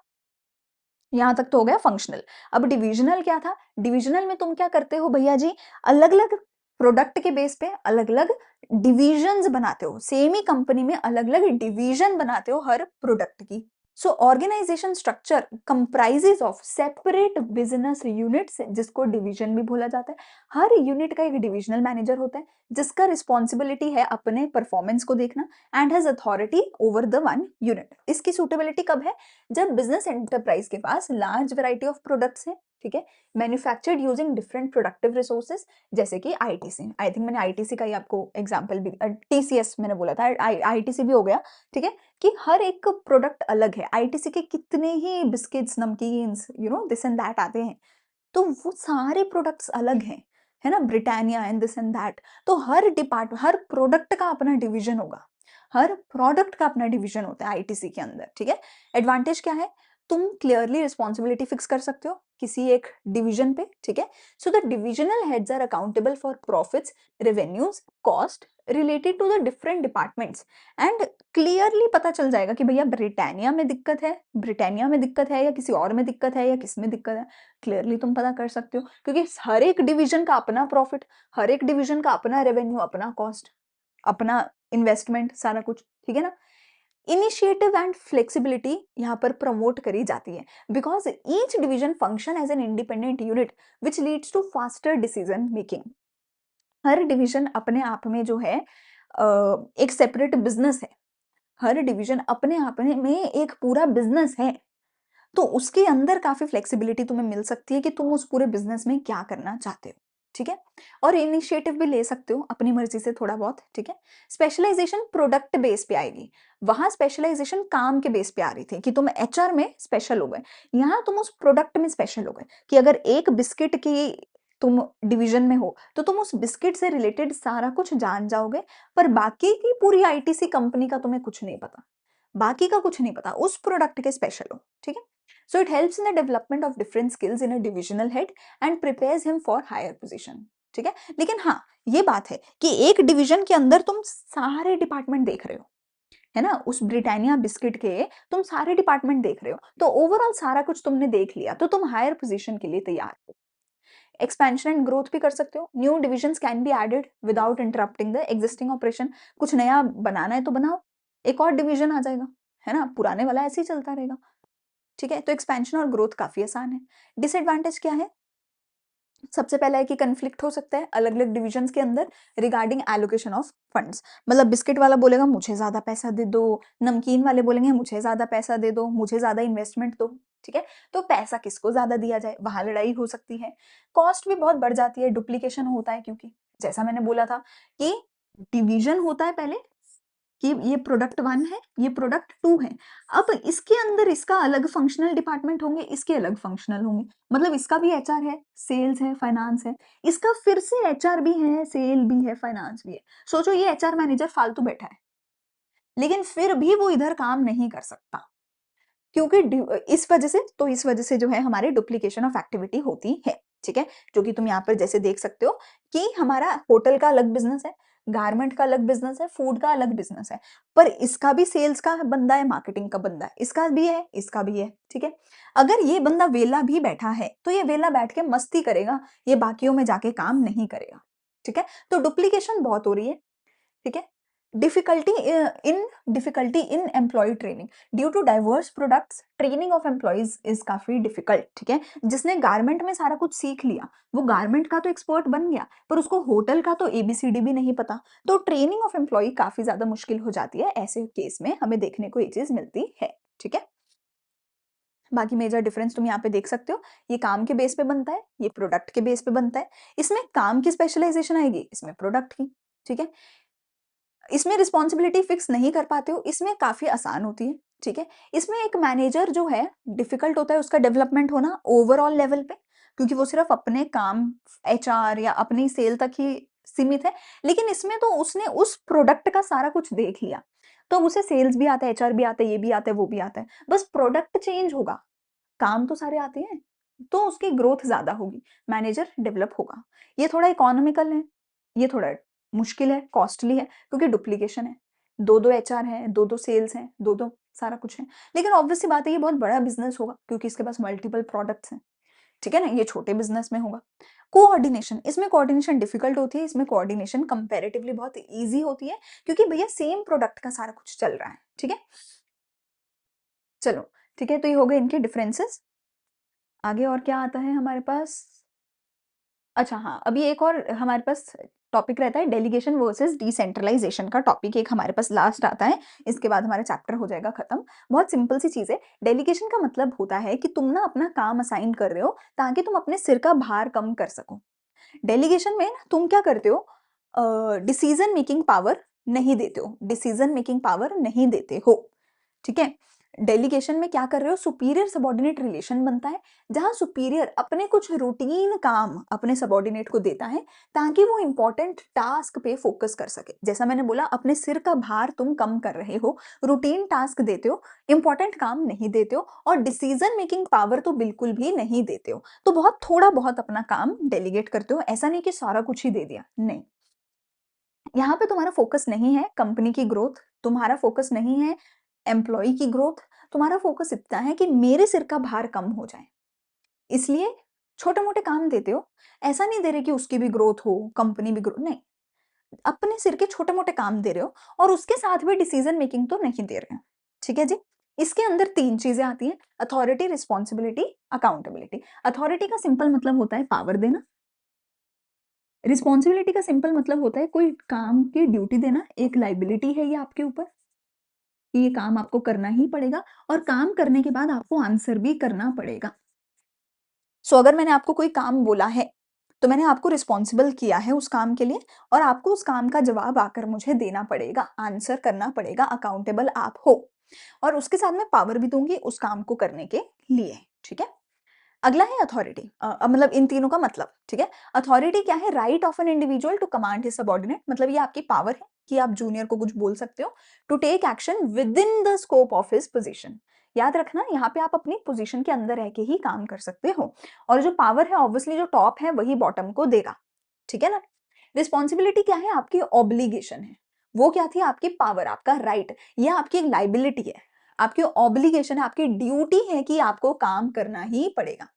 यहाँ तक तो हो गया फंक्शनल। अब डिविजनल क्या था, डिविजनल में तुम क्या करते हो भैया जी, अलग अलग प्रोडक्ट के बेस पे अलग अलग डिविजन्स बनाते हो, सेम ही कंपनी में अलग अलग डिवीजन बनाते हो हर प्रोडक्ट की। So organisation structure comprises of separate business units, जिसको डिवीजन भी बोला जाता है। हर यूनिट का एक डिविजनल मैनेजर होता है जिसका रिस्पॉन्सिबिलिटी है अपने परफॉर्मेंस को देखना and has authority over the one unit. इसकी सूटेबिलिटी कब है, जब बिजनेस एंटरप्राइज के पास लार्ज वैरायटी ऑफ प्रोडक्ट्स हैं, ठीक है, manufactured using different productive resources, जैसे कि आईटीसी। आई थिंक मैंने आईटीसी का ही आपको एग्जांपल भी, टीसीएस मैंने बोला था, आईटीसी भी हो गया, ठीक है, कि हर एक प्रोडक्ट अलग है। आईटीसी के कितने ही biscuits, namkeens, this and that आते हैं, तो वो सारे प्रोडक्ट्स अलग हैं, है ना, Britannia and this and that. तो हर प्रोडक्ट का अपना डिवीजन होगा, हर प्रोडक्ट का अपना डिवीजन होता है आईटीसी के अंदर, ठीक है। एडवांटेज क्या है, तुम क्लियरली रिस्पॉन्सिबिलिटी फिक्स कर सकते हो किसी एक डिवीजन पे, ठीक है। So the divisional heads are accountable for profits, revenues, cost related to the different departments and clearly पता चल जाएगा कि भैया ब्रिटानिया में दिक्कत है या किसी और में दिक्कत है या किस में दिक्कत है। क्लियरली तुम पता कर सकते हो, क्योंकि हर एक डिवीजन का अपना प्रॉफिट, हर एक डिवीजन का अपना रेवेन्यू, अपना कॉस्ट, अपना इन्वेस्टमेंट, सारा कुछ, ठीक है ना। इनिशिएटिव एंड फ्लेक्सिबिलिटी यहाँ पर प्रमोट करी जाती है because each division function as an independent unit which leads to faster decision making. हर डिवीजन अपने आप में जो है एक सेपरेट बिजनेस है, हर डिवीजन अपने आप में एक पूरा बिजनेस है, तो उसके अंदर काफ़ी फ्लेक्सिबिलिटी तुम्हें मिल सकती है कि तुम उस पूरे बिज़नेस में क्या करना चाहते हो, ठीक है? और इनिशिएटिव भी ले सकते हो अपनी मर्ज़ी से थोड़ा बहुत, ठीक है? स्पेशलाइज़ेशन प्रोडक्ट बेस पे आएगी, वहाँ स्पेशलाइज़ेशन काम के बेस पे आ रही थी कि तुम एचआर में स्पेशल हो गए, यहाँ तुम उस प्रोडक्ट में स्पेशल हो गए कि अगर एक बिस्किट की तुम डिवीज़न में हो, तो तुम उस बिस्किट से रिलेटेड सारा कुछ जान जाओगे, पर बाकी की पूरी आईटीसी कंपनी का तुम्हें कुछ नहीं पता, बाकी का कुछ नहीं पता, उस प्रोडक्ट के स्पेशल हो, ठीक है? So it helps in the development of different skills in a divisional head and prepares him for higher position. ठीक है, लेकिन हाँ, ये बात है कि एक डिवीजन के अंदर तुम सारे डिपार्टमेंट देख रहे हो, है ना, उस ब्रिटानिया बिस्किट के तुम सारे डिपार्टमेंट देख रहे हो, तो ओवरऑल सारा कुछ तुमने देख लिया, तो तुम हायर पोजीशन के लिए तैयार हो। एक्सपेंशन एंड ग्रोथ भी कर सकते हो, new divisions can be added without interrupting the existing operation. कुछ नया बनाना है तो बनाओ, एक और डिवीजन आ जाएगा, है ना, पुराने वाला ऐसे ही चलता रहेगा, ठीक है। तो एक्सपेंशन और ग्रोथ काफी आसान है। डिसएडवांटेज क्या है, सबसे पहला है कि कन्फ्लिक्ट हो सकता है अलग अलग डिविजन्स के अंदर रिगार्डिंग एलोकेशन ऑफ फंड्स। मतलब बिस्किट वाला बोलेगा मुझे ज्यादा पैसा दे दो, नमकीन वाले बोलेंगे मुझे ज्यादा पैसा दे दो, मुझे ज्यादा इन्वेस्टमेंट दो, ठीक है। तो पैसा किसको ज्यादा दिया जाए, वहां लड़ाई हो सकती है। कॉस्ट भी बहुत बढ़ जाती है, डुप्लीकेशन होता है, क्योंकि जैसा मैंने बोला था कि डिवीजन होता है पहले कि ये प्रोडक्ट 1 है, ये प्रोडक्ट 2 है। अब इसके अंदर इसका अलग फंक्शनल डिपार्टमेंट होंगे, इसके अलग फंक्शनल होंगे। मतलब इसका भी एचआर है, सेल्स है, फाइनेंस है, इसका फिर से एचआर भी है, सेल भी है, फाइनेंस भी है। सोचो ये एचआर मैनेजर फालतू बैठा है, लेकिन फिर भी वो इधर काम नहीं कर सकता, क्योंकि इस वजह से जो है हमारे डुप्लीकेशन ऑफ एक्टिविटी होती है, ठीक है। जो कि तुम यहाँ पर जैसे देख सकते हो कि हमारा होटल का अलग बिजनेस है, गारमेंट का अलग बिजनेस है, फूड का अलग बिजनेस है, पर इसका भी सेल्स का बंदा है, मार्केटिंग का बंदा है, इसका भी है, इसका भी है, ठीक है। अगर ये बंदा वेला भी बैठा है तो ये वेला बैठ के मस्ती करेगा, ये बाकियों में जाके काम नहीं करेगा। ठीक है? तो डुप्लीकेशन बहुत हो रही है, ठीक है? Difficulty in employee training due to diverse products, training of employees is काफी डिफिकल्ट, ठीक है? जिसने गारमेंट में सारा कुछ सीख लिया, वो गारमेंट का तो एक्सपर्ट बन गया, पर उसको होटल का तो एबीसीडी भी नहीं पता, तो ट्रेनिंग ऑफ एम्प्लॉई काफी ज्यादा मुश्किल हो जाती है। ऐसे केस में हमें देखने को ये चीज मिलती है, ठीक है? बाकी मेजर डिफरेंस तुम यहाँ पे देख सकते हो, ये काम के बेस पे बनता है, ये प्रोडक्ट के बेस पे बनता है। इसमें काम की स्पेशलाइजेशन आएगी, इसमें प्रोडक्ट की, ठीक है? इसमें रिस्पॉन्सिबिलिटी फिक्स नहीं कर पाते हो, इसमें काफ़ी आसान होती है, ठीक है? इसमें एक मैनेजर जो है डिफ़िकल्ट होता है उसका डेवलपमेंट होना ओवरऑल लेवल पे, क्योंकि वो सिर्फ़ अपने काम एचआर या अपनी सेल तक ही सीमित है। लेकिन इसमें तो उसने उस प्रोडक्ट का सारा कुछ देख लिया, तो अब उसे सेल्स भी आता है, एचआर भी आता है, ये भी आता है, वो भी आता है। बस प्रोडक्ट चेंज होगा, काम तो सारे आते हैं, तो उसकी ग्रोथ ज़्यादा होगी, मैनेजर डेवलप होगा। ये थोड़ा इकोनॉमिकल है, ये थोड़ा मुश्किल है, कॉस्टली है, क्योंकि डुप्लीकेशन है। 2-2 एचआर हैं, 2-2 सेल्स हैं, 2-2 सारा कुछ है। लेकिन ऑब्वियस सी बात है ये बहुत बड़ा बिज़नेस होगा, क्योंकि इसके पास मल्टीपल प्रोडक्ट्स हैं, ठीक है ना? ये छोटे बिज़नेस में होगा। कोऑर्डिनेशन, इसमें कोऑर्डिनेशन डिफ़िकल्ट होती है, इसमें कोऑर्डिनेशन कंपैरेटिवली बहुत ईज़ी होती है, क्योंकि भैया सेम प्रोडक्ट का सारा कुछ चल रहा है, ठीक है? चलो, ठीक है, तो ये हो गए इनके डिफरेंसेस। आगे और क्या आता है हमारे पास? अच्छा हाँ, अभी एक और हमारे पास टॉपिक रहता है, डेलीगेशन वर्सेस डिसेंट्रलाइजेशन का टॉपिक एक हमारे पास लास्ट आता है, इसके बाद हमारा चैप्टर हो जाएगा खत्म। बहुत सिंपल सी चीज़ है, डेलीगेशन का मतलब होता है कि तुम ना अपना काम असाइन कर रहे हो ताकि तुम अपने सिर का भार कम कर सको। डेलीगेशन में ना तुम क्या करते हो, डिसीजन मेकिंग पावर नहीं देते हो, डिसीजन मेकिंग पावर नहीं देते हो, ठीक है? डेलीगेशन में क्या कर रहे हो, सुपीरियर सबॉर्डिनेट रिलेशन बनता है, जहां सुपीरियर अपने कुछ रूटीन काम अपने सबॉर्डिनेट को देता है ताकि वो इंपॉर्टेंट टास्क पे फोकस कर सके। जैसा मैंने बोला, अपने सिर का भार तुम कम कर रहे हो, रूटीन टास्क देते हो, इंपॉर्टेंट काम नहीं देते हो, और डिसीजन मेकिंग पावर तो बिल्कुल भी नहीं देते हो। तो बहुत थोड़ा बहुत अपना काम डेलीगेट करते हो, ऐसा नहीं कि सारा कुछ ही दे दिया, नहीं। यहाँ पे तुम्हारा फोकस नहीं है कंपनी की ग्रोथ, तुम्हारा फोकस नहीं है एम्प्लॉय की ग्रोथ, तुम्हारा फोकस इतना है कि मेरे सिर का भार कम हो जाए। इसलिए छोटे-मोटे काम देते हो, ऐसा नहीं दे रहे कि उसकी भी ग्रोथ हो, कंपनी भी ग्रो नहीं, अपने सिर के छोटे-मोटे काम दे रहे हो और उसके साथ भी डिसीजन मेकिंग तो नहीं दे रहे हैं। ठीक है जी? इसके अंदर 3 चीज़ें आती हैं, अथॉरिटी, रिस्पॉन्सिबिलिटी, अकाउंटेबिलिटी। अथॉरिटी का सिंपल मतलब होता है पावर देना, रिस्पॉन्सिबिलिटी का सिंपल मतलब होता है कोई काम की ड्यूटी देना, एक लायबिलिटी है ये आपके ऊपर, कि ये काम आपको करना ही पड़ेगा और काम करने के बाद आपको आंसर भी करना पड़ेगा। सो अगर मैंने आपको कोई काम बोला है, तो मैंने आपको रिस्पॉन्सिबल किया है उस काम के लिए और आपको उस काम का जवाब आकर मुझे देना पड़ेगा, आंसर करना पड़ेगा, अकाउंटेबल आप हो। और उसके साथ मैं पावर भी दूँगी उस काम को करने के लिए, ठीक है? अगला है अथॉरिटी, मतलब इन तीनों का मतलब, ठीक है? अथॉरिटी क्या है? Right of an individual to command his subordinate, मतलब ये आपकी पावर है कि आप जूनियर को कुछ बोल सकते हो, to take action within the scope of his position. याद रखना, यहाँ पे आप अपनी पोजीशन के अंदर रह के ही काम कर सकते हो और जो पावर है ऑब्वियसली जो टॉप है वही बॉटम को देगा, ठीक है ना? रिस्पॉन्सिबिलिटी क्या है? आपकी ऑब्लिगेशन है। वो क्या थी? आपकी पावर, आपका राइट, ये आपकी एक लाइबिलिटी है, आपकी ऑब्लिगेशन है, आपकी ड्यूटी है कि आपको काम करना ही पड़ेगा।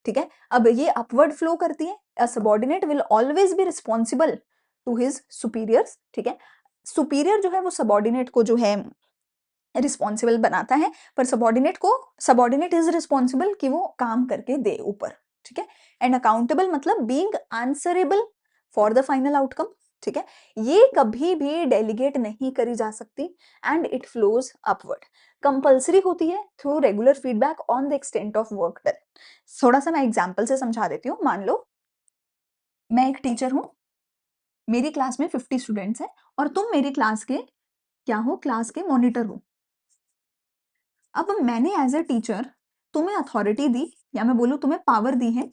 ठीक है? अब ये अपवर्ड फ्लो करती है, a subordinate will always be responsible to his superiors, ठीक है? सुपीरियर जो है वो सबॉर्डिनेट को जो है रिस्पॉन्सिबल बनाता है, पर सबॉर्डिनेट इज रिस्पॉन्सिबल कि वो काम करके दे ऊपर, ठीक है? एंड अकाउंटेबल मतलब being answerable for the final outcome, ठीक है? ये कभी भी डेलीगेट नहीं करी जा सकती and it flows upward, compulsory होती है through regular feedback on the extent of work done. थोड़ा सा मैं एग्जांपल से समझा देती हूँ। मान लो मैं एक टीचर हूँ, मेरी क्लास में 50 स्टूडेंट्स हैं और तुम मेरी क्लास के क्या हो? क्लास के मॉनिटर हो। अब मैंने एज अ टीचर तुम्हें अथॉरिटी दी या मैं बोलूँ तुम्हें पावर दी है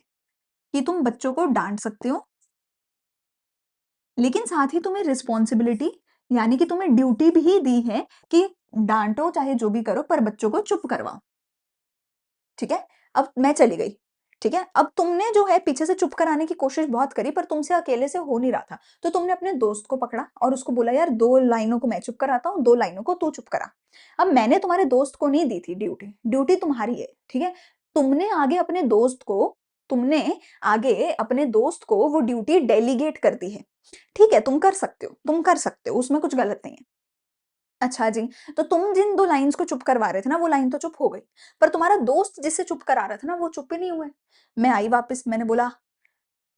कि तुम बच्चों को डांट सकते हो, लेकिन साथ ही तुम्हें रिस्पॉन्सिबिलिटी यानी कि तुम्हें ड्यूटी भी दी है कि डांटो चाहे जो भी करो पर बच्चों को चुप करवाओ, ठीक है? अब मैं चली गई, ठीक है? अब तुमने जो है पीछे से चुप कराने की कोशिश बहुत करी पर तुमसे अकेले से हो नहीं रहा था, तो तुमने अपने दोस्त को पकड़ा और उसको बोला यार 2 लाइनों को मैं चुप कराता हूँ, 2 लाइनों को तू चुप करा। अब मैंने तुम्हारे दोस्त को नहीं दी थी ड्यूटी, ड्यूटी तुम्हारी है, ठीक है? तुमने आगे अपने दोस्त को तुमने आगे अपने दोस्त को वो ड्यूटी डेलीगेट कर दी है। ठीक है, तुम कर सकते हो, उसमें कुछ गलत नहीं है। अच्छा जी, तो तुम जिन 2 लाइन्स को चुप करवा रहे थे ना, वो लाइन तो चुप हो गई, पर तुम्हारा दोस्त जिससे चुप करा रहा था ना, वो चुप ही नहीं हुए। मैं आई वापस, मैंने बोला,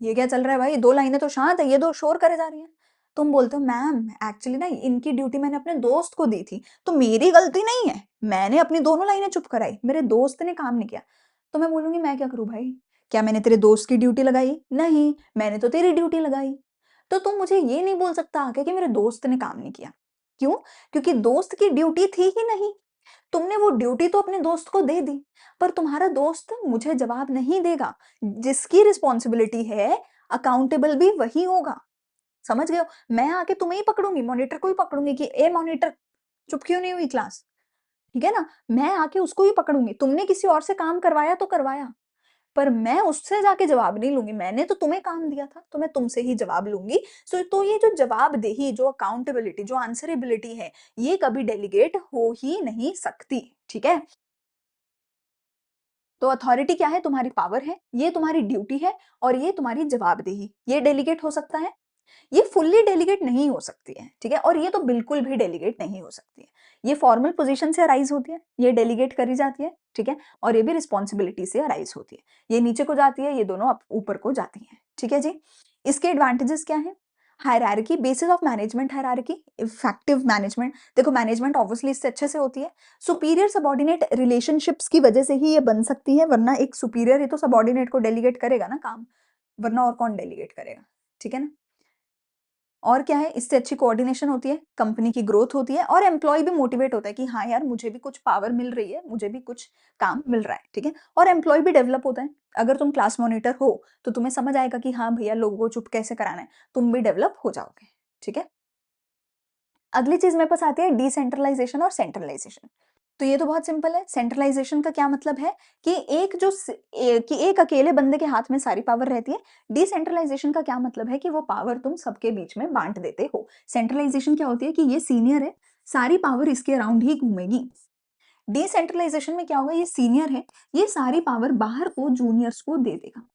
"ये क्या चल रहा है भाई? 2 लाइनें तो शांत है, ये 2 शोर करे जा रही हैं।" तुम बोलते हो, "मैम, एक्चुअली ना इनकी ड्यूटी मैंने अपने दोस्त को दी थी, तो मेरी गलती नहीं है। मैंने अपनी दोनों लाइनें चुप कराई, मेरे दोस्त ने काम नहीं किया।" तो मैं बोलूँगी, "मैं क्या करूँ भाई? क्या मैंने तेरे दोस्त की ड्यूटी लगाई? नहीं, मैंने तो तेरी ड्यूटी लगाई। तो तू मुझे ये नहीं बोल सकता आके कि मेरे दोस्त ने काम नहीं किया। क्यों? क्योंकि दोस्त की ड्यूटी थी ही नहीं। तुमने वो ड्यूटी तो अपने दोस्त को दे दी, पर तुम्हारा दोस्त मुझे जवाब नहीं देगा। जिसकी रिस्पॉन्सिबिलिटी है, अकाउंटेबल भी वही होगा। समझ गए हो? मैं आके तुम्हें ही पकड़ूँगी, मॉनिटर को ही पकड़ूँगी कि ए मॉनिटर, चुप क्यों नहीं हुई क्लास? ठीक है ना? मैं आके उसको ही पकड़ूँगी। तुमने किसी और से काम करवाया तो करवाया, पर मैं उससे जाके जवाब नहीं लूँगी। मैंने तो तुम्हें काम दिया था, तो मैं तुमसे ही जवाब लूँगी। सो तो ये जो जवाबदेही, जो अकाउंटेबिलिटी, जो आंसरेबिलिटी है, ये कभी डेलीगेट हो ही नहीं सकती। ठीक है? तो अथॉरिटी क्या है? तुम्हारी पावर है, ये तुम्हारी ड्यूटी है और ये तुम्हारी जवाबदेही। ये डेलीगेट हो सकता है, ये फुल्ली डेलीगेट नहीं हो सकती है, ठीक है? और ये तो बिल्कुल भी डेलीगेट नहीं हो सकती है। ये फॉर्मल पोज़ीशन से अराइज़ होती है, ये डेलीगेट करी जाती है, ठीक है? और ये भी रिस्पॉन्सिबिलिटी से अराइज़ होती है। ये नीचे को जाती है, ये दोनों अप ऊपर को जाती हैं, ठीक है जी? इसके एडवांटेजेस क्या हैं? Hierarchy, basis of management hierarchy, effective management. देखो मैनेजमेंट ऑब्वियसली इससे अच्छे से होती है। सुपीरियर सबऑर्डिनेट रिलेशनशिप्स की वजह से ही ये बन सकती है, वरना एक सुपीरियर ही तो सबऑर्डिनेट को डेलीगेट करेगा ना काम, वरना और कौन डेलीगेट करेगा, ठीक है ना? और क्या है, इससे अच्छी कोऑर्डिनेशन होती है, कंपनी की ग्रोथ होती है और एम्प्लॉयी भी मोटिवेट होता है कि हाँ यार, मुझे भी कुछ पावर मिल रही है, मुझे भी कुछ काम मिल रहा है, ठीक है? और एम्प्लॉयी भी डेवलप होता है। अगर तुम क्लास मॉनिटर हो, तो तुम्हें समझ आएगा कि हाँ भैया, लोगों को चुप कैसे कराना है, तुम भी डेवलप हो जाओगे, ठीक है? अगली चीज़ मेरे पास आती है डिसेंट्रलाइज़ेशन और सेंट्रलाइज़ेशन। तो ये तो बहुत सिंपल है। सेंट्रलाइज़ेशन का क्या मतलब है कि एक अकेले बंदे के हाथ में सारी पावर रहती है। डिसेंट्रलाइज़ेशन का क्या मतलब है कि वो पावर तुम सबके बीच में बाँट देते हो। सेंट्रलाइज़ेशन क्या होती है कि ये सीनियर है, सारी पावर इसके अराउंड ही घूमेगी। डिसेंट्रलाइज़ेशन में क्या होगा, ये सीनियर है, ये सारी पावर बाहर को जूनियर्स को दे देगा।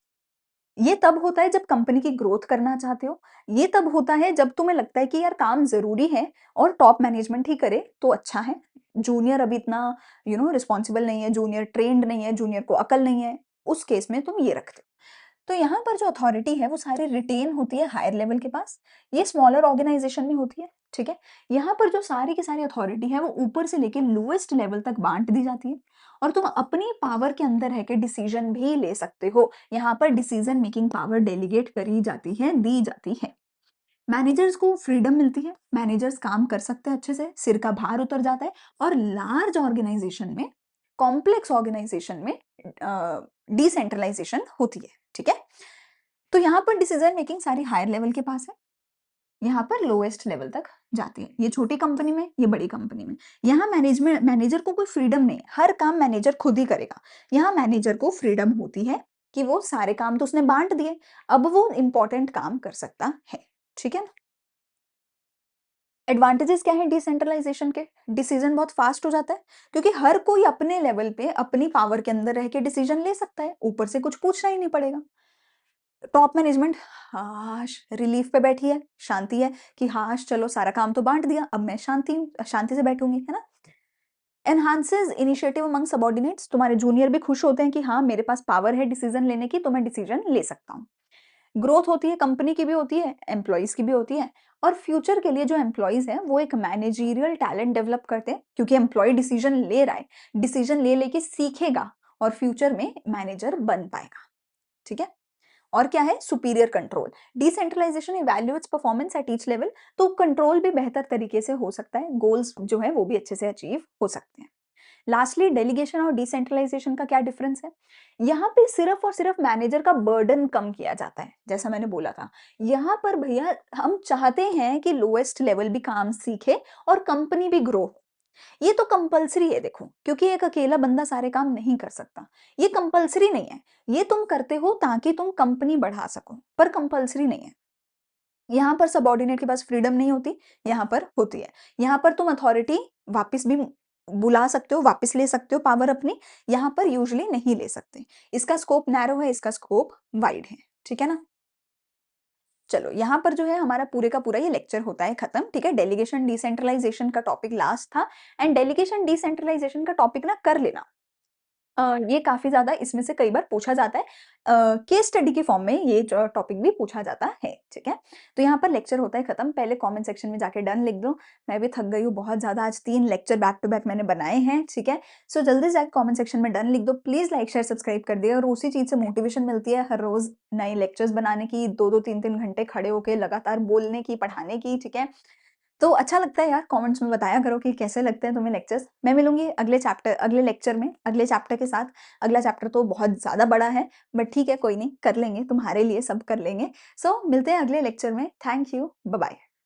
ये तब होता है जब कंपनी की ग्रोथ करना चाहते हो। ये तब होता है जब तुम्हें लगता है कि यार काम ज़रूरी है और टॉप मैनेजमेंट ही करे तो अच्छा है। जूनियर अभी इतना रिस्पॉन्सिबल नहीं है, जूनियर ट्रेन्ड नहीं है, जूनियर को अकल नहीं है, उस केस में तुम ये रखते हो। तो यहाँ पर जो अथॉरिटी है वो सारी रिटेन होती है हायर लेवल के पास, ये स्मॉलर ऑर्गेनाइजेशन में होती है, ठीक है? यहाँ पर जो सारी की सारी अथॉरिटी है वो ऊपर से लेके लोएस्ट लेवल तक बाँट दी जाती है और तुम अपनी पावर के अंदर रह के डिसीजन भी ले सकते हो। यहाँ पर डिसीजन मेकिंग पावर डेलीगेट करी जाती है, दी जाती है। मैनेजर्स को फ्रीडम मिलती है, मैनेजर्स काम कर सकते हैं अच्छे से, सिर का भार उतर जाता है और लार्ज ऑर्गेनाइजेशन में, कॉम्प्लेक्स ऑर्गेनाइजेशन में डिसेंट्रलाइजेशन होती है, ठीक है? तो यहाँ पर डिसीजन मेकिंग सारी हायर लेवल के पास है, यहाँ पर लोएस्ट लेवल तक जाती है। ये छोटी कंपनी में, ये बड़ी कंपनी में। यहाँ मैनेजर को कोई फ्रीडम नहीं है, हर काम मैनेजर खुद ही करेगा। यहाँ मैनेजर को फ्रीडम होती है कि वो सारे काम तो उसने बाँट दिए, अब वो इम्पोर्टेंट काम कर सकता है, ठीक है ना? एडवांटेजेस क्या है डिसेंट्रलाइजेशन के? डिसीजन बहुत फास्ट हो जाता है क्योंकि हर कोई अपने लेवल पे अपनी पावर के अंदर रह के डिसीजन ले सकता है, ऊपर से कुछ पूछना ही नहीं पड़ेगा। टॉप मैनेजमेंट हाश रिलीफ पे बैठी है, शांति है कि हाश चलो सारा काम तो बांट दिया, अब मैं शांति से बैठूंगी, है ना? एनहांसेस इनिशिएटिव अमंग सबॉर्डिनेट्स, तुम्हारे जूनियर भी खुश होते हैं कि हाँ मेरे पास पावर है डिसीजन लेने की, तो मैं डिसीजन ले सकता हूँ। ग्रोथ होती है, कंपनी की भी होती है, एम्प्लॉइज की भी होती है और फ्यूचर के लिए जो एम्प्लॉइज हैं वो एक मैनेजरियल टैलेंट डेवलप करते हैं क्योंकि एम्प्लॉय डिसीजन ले रहा है, डिसीजन ले लेके सीखेगा और फ्यूचर में मैनेजर बन पाएगा, ठीक है? और क्या है, superior control. Decentralisation evaluates performance at each level, तो कंट्रोल भी बेहतर तरीके से हो सकता है, गोल्स जो है वो भी अच्छे से अचीव हो सकते हैं। लास्टली डेलीगेशन और डिसेंट्रलाइजेशन का क्या डिफरेंस है? यहाँ पे सिर्फ और सिर्फ मैनेजर का बर्डन कम किया जाता है, जैसा मैंने बोला था। यहाँ पर भैया हम चाहते हैं कि लोएस्ट लेवल भी काम सीखे और कंपनी भी ग्रो। ये तो कंपल्सरी है देखो, क्योंकि एक अकेला बंदा सारे काम नहीं कर सकता। ये कंपल्सरी नहीं है, ये तुम करते हो ताकि तुम कंपनी बढ़ा सको, पर कंपल्सरी नहीं है। यहाँ पर सबऑर्डिनेट के पास फ्रीडम नहीं होती, यहाँ पर होती है। यहाँ पर तुम अथॉरिटी वापस भी बुला सकते हो, वापस ले सकते हो पावर अपनी, यहाँ पर यूजुअली नहीं ले सकते। इसका स्कोप नैरो है, इसका स्कोप वाइड है, ठीक है ना? चलो यहाँ पर जो है हमारा पूरे का पूरा ये लेक्चर होता है खत्म, ठीक है? डेलीगेशन डिसेंट्रलाइजेशन का टॉपिक लास्ट था एंड डेलीगेशन डिसेंट्रलाइजेशन का टॉपिक ना कर लेना। ये काफ़ी ज़्यादा इसमें से कई बार पूछा जाता है। केस स्टडी के फॉर्म में ये जो टॉपिक भी पूछा जाता है, ठीक है? तो यहाँ पर लेक्चर होता है खत्म, पहले कमेंट सेक्शन में जाके डन लिख दो। मैं भी थक गई हूँ बहुत ज़्यादा, आज 3 लेक्चर बैक टू बैक मैंने बनाए हैं, ठीक है? सो जल्दी से जाके कमेंट सेक्शन में डन लिख दो। प्लीज़ लाइक, शेयर, सब्सक्राइब कर दिया और उसी चीज़ से मोटिवेशन मिलती है हर रोज़ नए लेक्चर्स बनाने की, 2-2 3-3 घंटे खड़े होके लगातार बोलने की, पढ़ाने की, ठीक है? तो अच्छा लगता है यार, कमेंट्स में बताया करो कि कैसे लगते हैं तुम्हें लेक्चर्स। मैं मिलूँगी अगले लेक्चर में, अगले चैप्टर के साथ। अगला चैप्टर तो बहुत ज़्यादा बड़ा है, बट ठीक है कोई नहीं, कर लेंगे, तुम्हारे लिए सब कर लेंगे। सो मिलते हैं अगले लेक्चर में। Thank you, bye-bye.